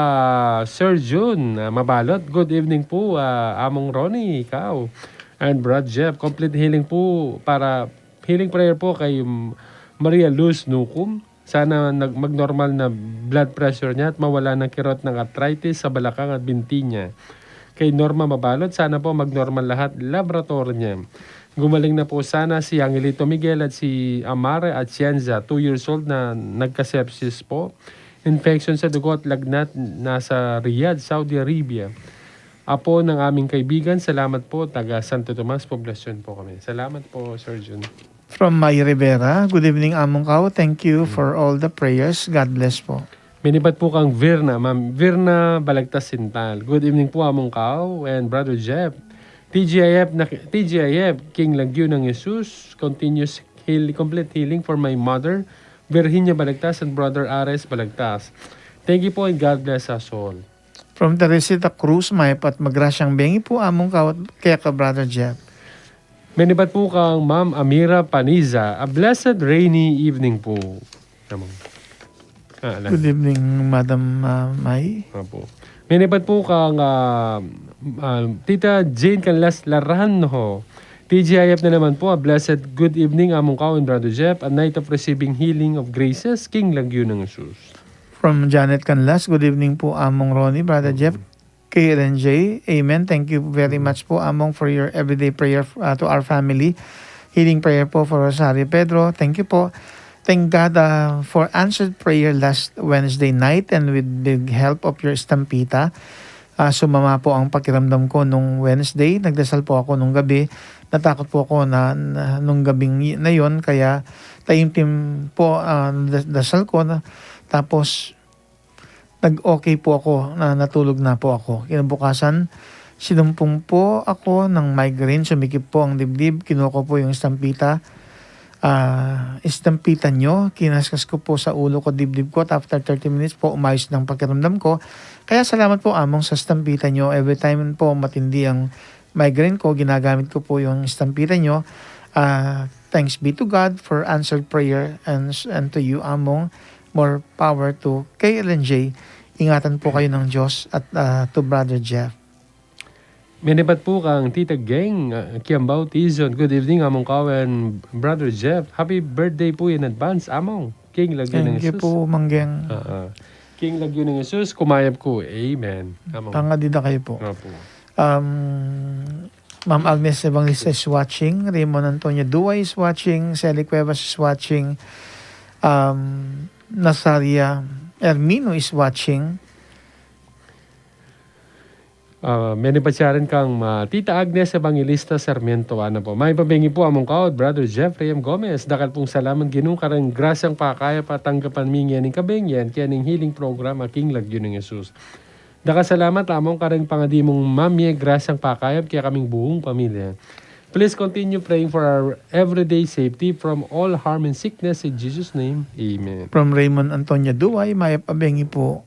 Sir June Mabalot. Good evening po, among Ronnie, ikaw. And Brad Jeff, complete healing po para healing prayer po kay Maria Luz Nukum. Sana mag-normal na blood pressure niya at mawala ng kirot ng arthritis sa balakang at binti niya. Kay Norma Mabalot, sana po mag-normal lahat laboratory niya. Gumaling na po sana si Angelito Miguel at si Amare at Cienza, 2 years old na nagka-sepsis po. Infection sa dugo at lagnat nasa Riyadh, Saudi Arabia. Apo ng aming kaibigan, salamat po. Taga Santo Tomas, Poblacion po kami. Salamat po, Sir Jun. From May Rivera, good evening among kao. Thank you for all the prayers. God bless po. Minibat po kang Virna, Ma'am Virna Balagtas Sintal. Good evening po among kao and Brother Jeff. TGIF, King Lagyo ng Jesus, continuous complete healing for my mother, Virginia Balagtas and Brother Ares Balagtas. Thank you po and God bless us all. From Teresita Cruz, may pat magrasyang bengi po among kawat kaya ka, Brother Jeff. Minibat po kang Ma'am Amira Paniza. A blessed rainy evening po. Good evening, Madam May. Apo. Minibat po kang Tita Jane Canlas Laranjo. TGIF na naman po. A blessed good evening among kao and Brother Jeff. A night of receiving healing of graces. King Lagyo ng Jesus. From Janet Canlas, good evening po among Ronnie, Brother Jeff. KLNJ, amen. Thank you very much po among for your everyday prayer to our family. Healing prayer po for Rosario Pedro. Thank you po. Thank God for answered prayer last Wednesday night and with the help of your Stampita. Sumama po ang pakiramdam ko nung Wednesday. Nagdasal po ako nung gabi. Natakot po ako na nung gabing na yon. Kaya taimtim po dasal ko. Tapos nag-okay po ako, natulog na po ako. Kinabukasan, sinumpong po ako ng migraine, sumikip po ang dibdib, kinuha ko po yung Stampita. Stampita nyo, kinaskas ko po sa ulo ko, dibdib ko, at after 30 minutes po, umayos ng pakiramdam ko. Kaya salamat po among sa Stampita nyo. Every time po matindi ang migraine ko, ginagamit ko po yung Stampita nyo. Thanks be to God for answered prayer and to you among more power to KLNJ. Ingatan po kayo ng Diyos at to Brother Jeff. Minibat po kang Tita Geng, Kiambao Tizon. Good evening among kao and Brother Jeff. Happy birthday po in advance among King Lagyo ng Thank Jesus. you po, Manggeng. King Lagyo ng Jesus, kumayab ko. Amen. Among. Pangadida kayo po. Nga po. Ma'am Agnes Evangelista is watching. Raymond Antonio Dua is watching. Sally Cuevas is watching. Nazaria Ermino is watching. May rin kang Tita Agnes Evangelista Sarmiento. Ano po? May pabingi po among kaot, Brother Jeffrey M. Gomez. Dakal pong salamat ginung karang grasyang pakaya patanggapan mingi ning kabengyan kaya ning healing program aking lagyo ng Jesus. Dakal salamat among karang pangadimong mamye grasyang pakayap kaya kaming buong pamilya. Please continue praying for our everyday safety from all harm and sickness in Jesus' name. Amen. From Raymond Antonio Duay, may pabengi po.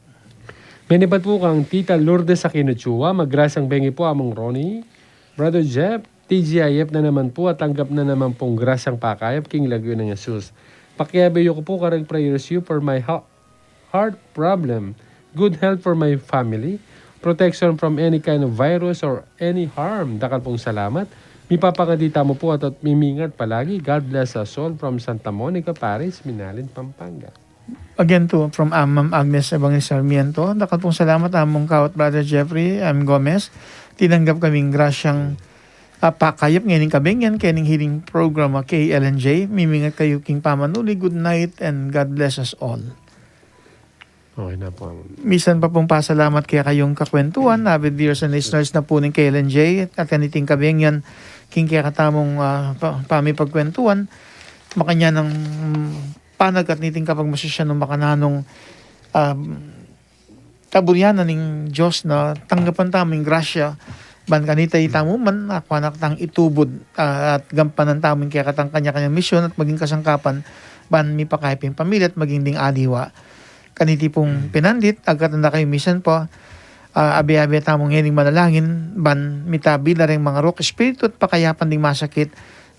Menipat po kang Tita Lourdes Aquino Chua, magrasang bengi po among Ronnie. Brother Jeff, TGIF na naman po at tanggap na naman pong grasang pakayap king lagyo ng Jesus. Pakiabayo ko po karang prayers you for my heart problem, good health for my family, protection from any kind of virus or any harm. Dakal pong salamat. Mipapangadita mo po at mimingat palagi. God bless us all from Santa Monica, Paris, Minalin, Pampanga. Again to from Ma'am Agnes Evangelista Sarmiento. Dakal pong salamat among kaot, Brother Jeffrey M. Gomez. Tinanggap kaming grasyang pakayap ngayon kabengyan kaya ning healing program KLNJ. Mimingat kayo king pamanuli. Good night and God bless us all. Okay na po. Misan pa pong pasalamat kaya kayong kakwentuhan, avid viewers and listeners na po ng KLNJ at kaniting kabengyan king kaya katamong pamipagkwentuhan makanya ng panag at niting kapag masasya ng makananong taburyanan ng Diyos na tanggapan taming grasya ban kanita itamo man akwanak tang itubod at gampanan taming kaya katang kanya-kanyang misyon at maging kasangkapan ban mi pakayping pamilya at maging ding aliwa kaniti pong pinandit agkat na kayo misan po abi-abi tamong hening manalangin ban mitabi na rin mga rock espiritu at pakayapan ding masakit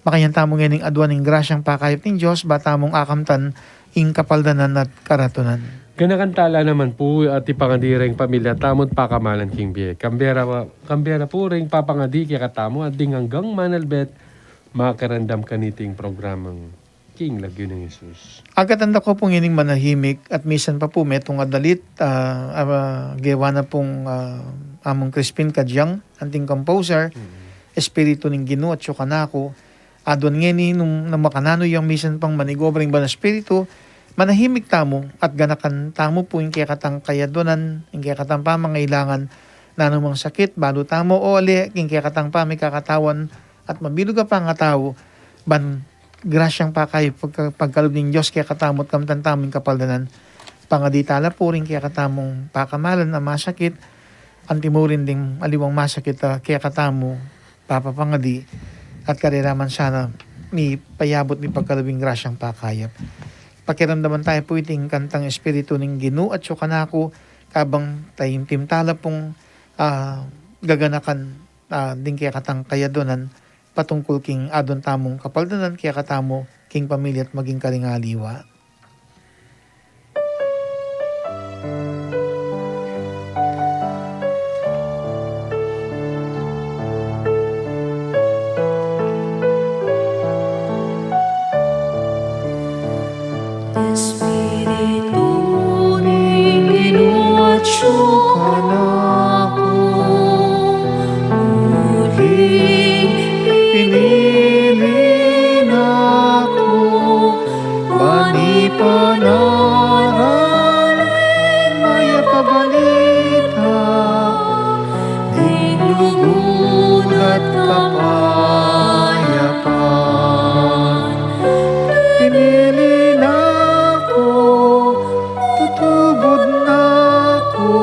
makayan tamong hening aduan ng grasyang pakayap ng Diyos ba tamong akamtan ing kapaldanan at karatunan. Ganakantala naman po at ipangadireng pamilya tamot pakamalan king biye. Kambera po ring papangadi kaya katamo at ding hanggang manalbet makarandam kaniting programang King Lagyo ng Jesus. Agatanda ko pong ining manahimik at misan pa po metong adalit gewa na pong among Crispin Kadyang, anting composer, espiritu ng Ginoo at Sukanako, adon ngeni nung namakanano yung misan pang manigobring ba na espiritu, manahimik tamo at ganakan tamo po yung kaya katang kayadonan, yung kaya katang pamangailangan na namang sakit, balo tamo o ali, yung kaya katang pamikakatawan at mabilog pa nga tao, ban grasyang pa kayo pagkalob ng Diyos kaya katamot kamtan taming kapaldanan pangaditala po rin kaya katamong pakamalan na masakit antimurin ding aliwang masakit kaya katamo papapangadi at kariraman sana mi payabot mi pagkalabing grasyang pakayap pakiramdaman tayo po iting kantang espiritu ng Ginoo at Sukanako kabang tayong timtala pong gaganakan ding kaya katang kayadonan patungkol king adon tamong kapaldanan kaya katamo king pamilya at maging kalingaliwa. Espiritu ng Ginoo at Sukanako, muling Pinili nako, bani panaran, maya pabalita, dinugod at kapayapan. Pinili nako, tutubod nako,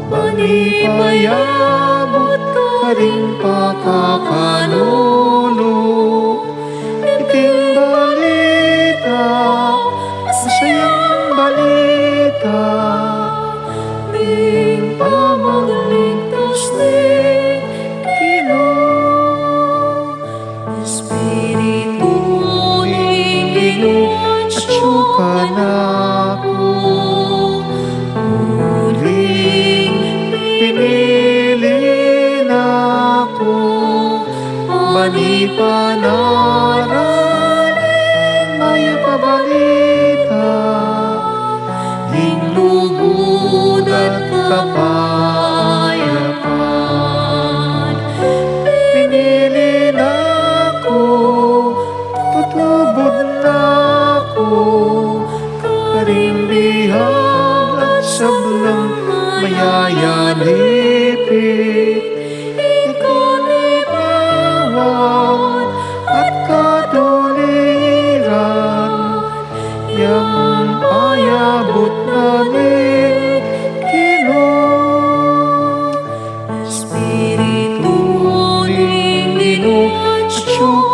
bani payabot ka rin pakakanulo. Iting balita, masayang balita, ning pamagligtas ni Ginoo. Espiritu ng Ginoo at Sukanako, muling Pinili nako, bani panaran, maya pabalita, hinlugod at kapayapan. Pinili nako, tutubod nako, karimbihan at sablang mayayalipin.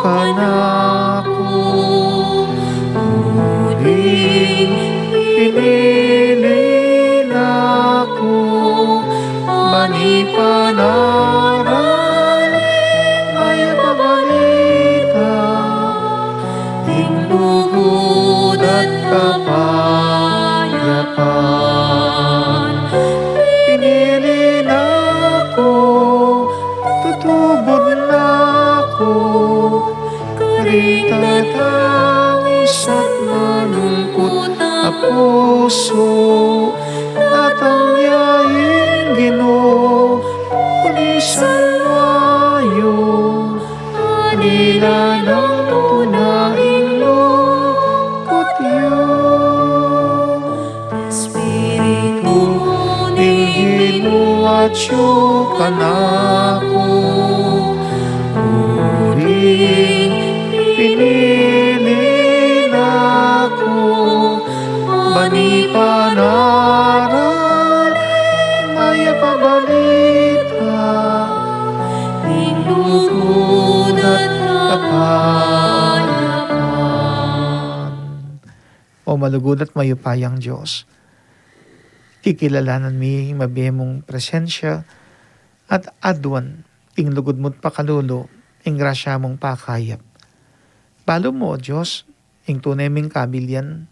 ka na ako. Muling pinili na ako. Manipanaran, may pabalita. Inlugod at kapayapaan. Pinili na ako, tutubod na ako. Karintatangis at malungkot na puso. Natangyayin Ginoo, pulisan wayo. Kanila ng tunaing lungkot yun. Espiritu Tingin mo at ka na ako. Muling pinili na ako. Manipanaran, may pabalita. Inlugod at kapayapaan. O malugod at mayupayang Diyos, kikilalanan mi mabihimong presensya at adwan ing lugod mo't pakalulo ing grasya mong pakayap. Balo mo, O Diyos, ing tunay ming kabilyan,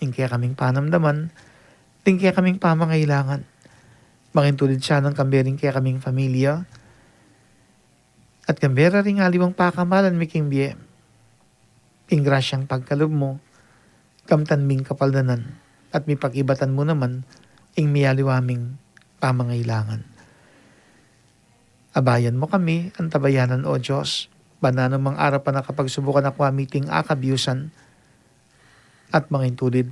ing kaya kaming panamdaman, ing kaya kaming pamangailangan. Mangintulid siya ng kambering kaya kaming pamilya, at kambera ring aliwang pakamalan miking biye. Ing grasyang pagkalob mo, kamtan ming kapaldanan, at may pag-ibatan mo naman, ing miyaliwaming pamangailangan. Abayan mo kami, ang tabayanan, O Diyos, bananang mang araw pa nakapagsubukan ako amiting akabyusan, at mangintulid,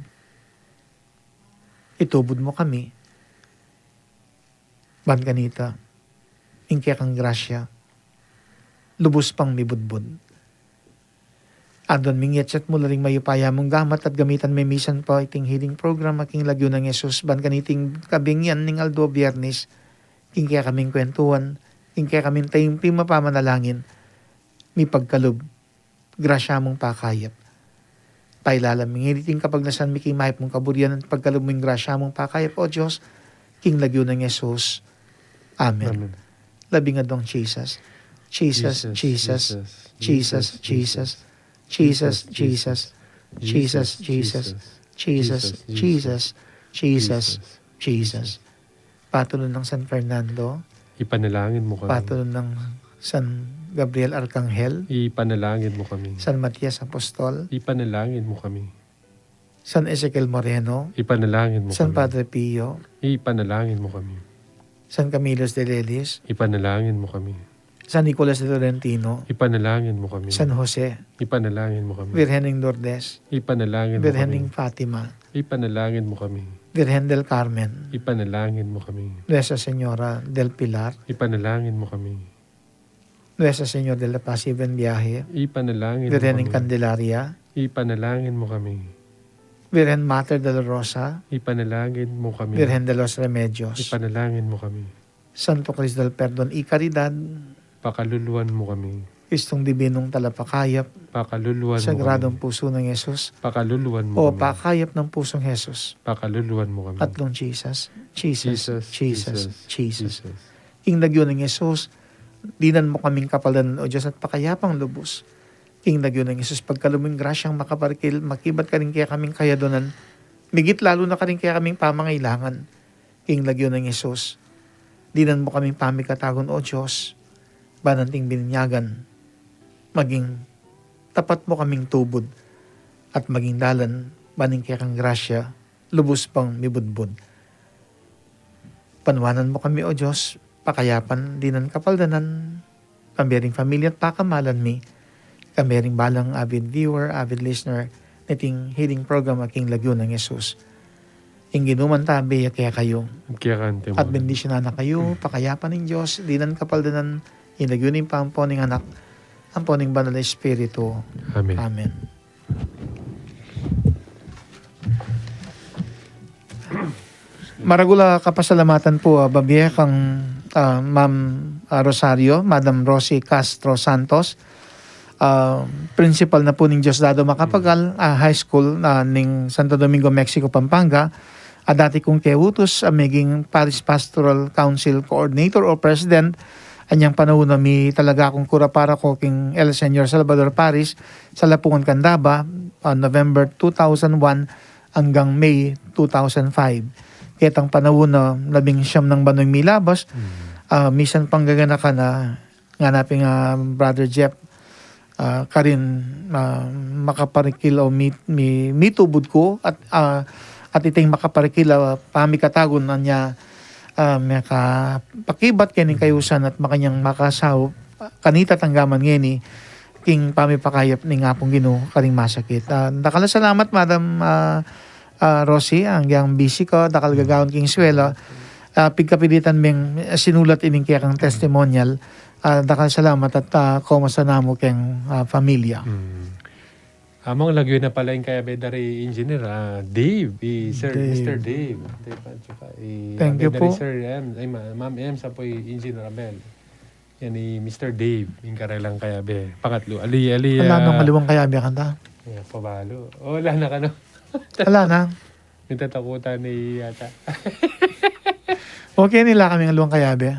itubod mo kami, ban kanita, ing kaya kang grasya, lubos pang mibudbud. Adon mingyat set mo laring mayupaya mong gamat at gamitan may misan pa iting healing program aking lagyo ng Yesus ban kaniting kabingyan ning aldo biyernes king kaya kaming kwentuhan king kaya kaming tayong mapamanalangin mi pagkalob grasya mong pakayap pailalam mingiting kapag nasan mi king mahip mong kaburian at pagkalob mong grasya mong pakayap o Diyos king lagyo ng Yesus. Amen. Labing adong Jesus. Jesus, Jesus, Jesus, Jesus, Jesus, Jesus, Jesus, Jesus, Jesus, Jesus, Jesus, Jesus. Patulon ng San Fernando, Ipanalangin mo kami. patulon ng San Gabriel Arcangel, Ipanalangin mo kami. San Matias Apostol, Ipanalangin mo kami. San Ezekiel Moreno, Ipanalangin mo San kami. Padre Pio, Ipanalangin mo kami. San Camilos de Lelis, Ipanalangin mo kami. San Nicolas de Tolentino, Ipanalangin mo kami. San Jose, Ipanalangin mo kami. Virgen ng Lourdes, Ipanalangin mo Virgen kami. ng Fatima, Ipanalangin mo kami. Virgen del Carmen, Ipanalangin mo kami. Nuestra Señora del Pilar, Ipanalangin mo kami. Nuestra Señora de la Paz y Buen Viaje, Ipanalangin mo Virgen ng kami. Candelaria, Ipanalangin mo kami. Virgen Mater de la Rosa, Ipanalangin mo kami. Virgen de los Remedios, Ipanalangin mo kami. Santo Cristo del Perdón y Caridad, Pakaluluan mo kami. Kristong Dibinong Talapakayap, Pakaluluan mo Sagradong kami. Puso ng Yesus, Pakaluluan mo o kami. Pakayap ng Pusong Yesus, Pakaluluan mo kami. Tatlong Jesus, Jesus, Jesus, Jesus. Jesus. King lagyo ng Yesus, dinan mo kaming kapalanan o Diyos at pakayapang lubos. King lagyo ng Yesus, pagkaluming grasyang makaparkil, makibat ka rin kaya kaming kayadonan, migit lalo na ka rin kaya kaming pamangailangan. King lagyo ng Yesus, dinan mo kaming pamikatagon o Diyos, bananting bininyagan, maging tapat mo kaming tubod, at maging dalan, baning kaya kang grasya, lubos pang mibudbud. Panwanan mo kami o Diyos, pakayapan, dinan kapaldanan, kambering pamilya at pakamalan mi, kambering balang avid viewer, avid listener, niting healing program aking lagyo ng Yesus. Ing ginuman tabi, kaya kayo, Kaya kante mo. at bendisyon na kayo, pakayapan ng Diyos, dinan kapaldanan, inagyo ng pamponing anak, ang poning banal na Espiritu. Amen. Amen. Maragula kapasalamatan po, babiye kang Ma'am Rosario, Madam Rosie Castro Santos, principal na po ng Diosdado Macapagal High School ning Santo Domingo, Mexico, Pampanga. Dati kong keutos maging Parish Pastoral Council Coordinator o President. Anyang panahon na may talaga akong kura para ko king El Señor Salvador Parish sa Lapungan, Candaba, November 2001 hanggang May 2005. Kitang panahon na 19 ng Banoy Milabas, misan panggagana ka na nganaping Brother Jeff karin makaparikil o mitubod ko at iting makaparikil pamikatagon na niya makapakibat kening kayusan at makanyang makasaw kanita tanggaman ngeni king pamipakayap ni ngapong Ginoo karing masakit. Dakala salamat Madam Rosie, ang yang busy ko, dakal gagawin king swela. Pigkapilitan ming sinulat ining kayang testimonial. Dakal salamat at kumusta na mo keng pamilya. Among lagyo na pala yung kaya bedari engineer, Dave, Mr. Dave. Thank you po. Sir Ma'am M, sa po Engineer Abel. Yan ni Mr. Dave, yung karelang kaya be. Pangatlo, Ali. Wala nang kaliwang kaya biya kanta. Pabalo. Wala na ka no. Wala na. May tatakutan ni yata. Okay nila kami ng luwang kayabe.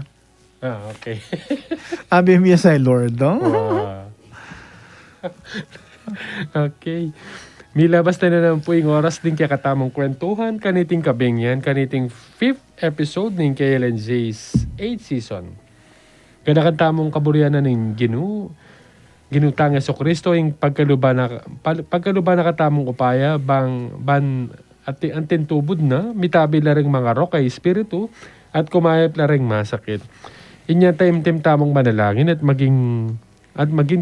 Okay. Abi miya sa Lord, no? Wow. Okay. Milabas na naman po yung oras din kaya katamang kwentuhan kaniting kabingyan, kaniting 5th episode ng KLNJ's 8th season. Kanakantamong kaburianan ng Ginutang Yesu Kristo yung pagkaluba na katamong upaya ban at antintubod na mitabi la ring mga rock ay espiritu at kumayap la ring masakit. Inya time tamong manalangin at maging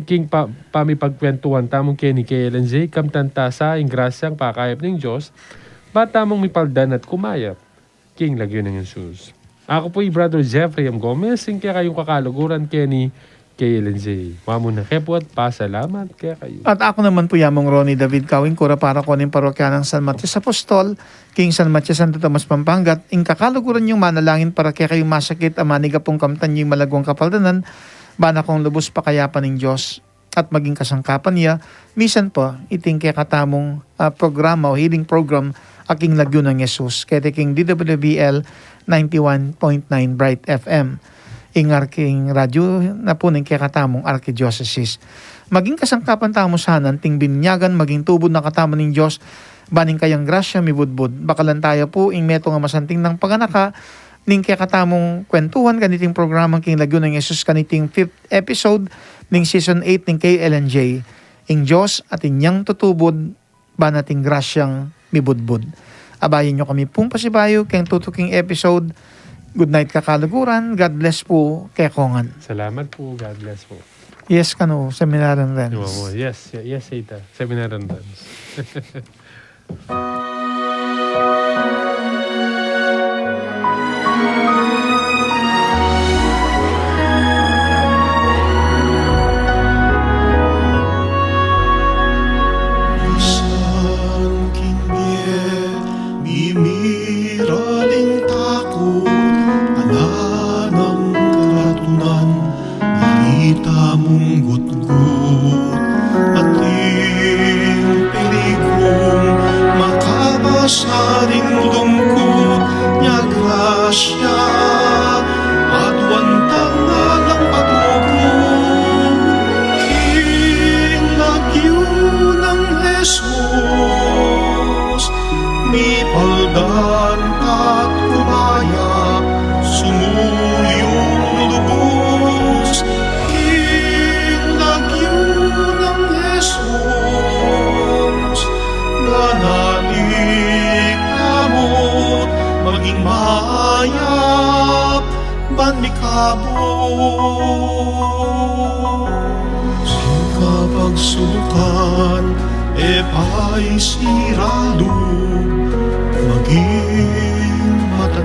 king pamipagkwentuhan tamong keni KLNJ kamtanta sa ingrasyang pakayap ng Diyos ba tamong mipaldan at kumayap king lagyo ng Jesus. Ako po Brother Jeffrey M. Gomez yung kaya kayong kakaluguran keni KLNJ. Mamo na kepo at pasalamat kaya kayo. At ako naman po yamong Ronnie David Kawing kura para ko ng parokya ng San Matias Apostol, King San Matias Santo Tomas Pampanga, ing kakaluguran yung manalangin para kaya kayo masakit amaniga pong kamtan yung malagwang kapaldanan, bana kong lubos pa kayapan ng Diyos at maging kasangkapan niya, misan po iting kaya katamong programa o healing program aking lagyo ng Jesus, kaya king DWBL 91.9 Bright FM. Ingar king radyo na po ng kakatamong Archdiocese. Maging kasangkapan tamo sanan, ting binyagan, maging tubod na katamo ng Diyos, baning kayang grasya mibudbud. Bakalan tayo po, ing meto nga masanting ng paganaka, ning kakatamong kwentuhan, kaniting programang king lagyo ng Jesus, kaniting 5th episode, ning season 8 ng KLNJ, ing Diyos at inyang tutubod, ba nating grasyang mibudbud. Abayin nyo kami pong pasibayo, keng tutuking episode. Good night kakaluguran. God bless po kay Kongan. Salamat po. God bless po. Yes, kano, Seminaran Renz. Yes, Sita. Seminaran Renz. Saring lungkot niya grasya at wantang alang patugon kinagyo ng Jesus mi paldan at kumaya sumuyong lubos kinagyo ng Jesus nanalig kamot maging mayap ban mikabos kapag subukan pa'y sirado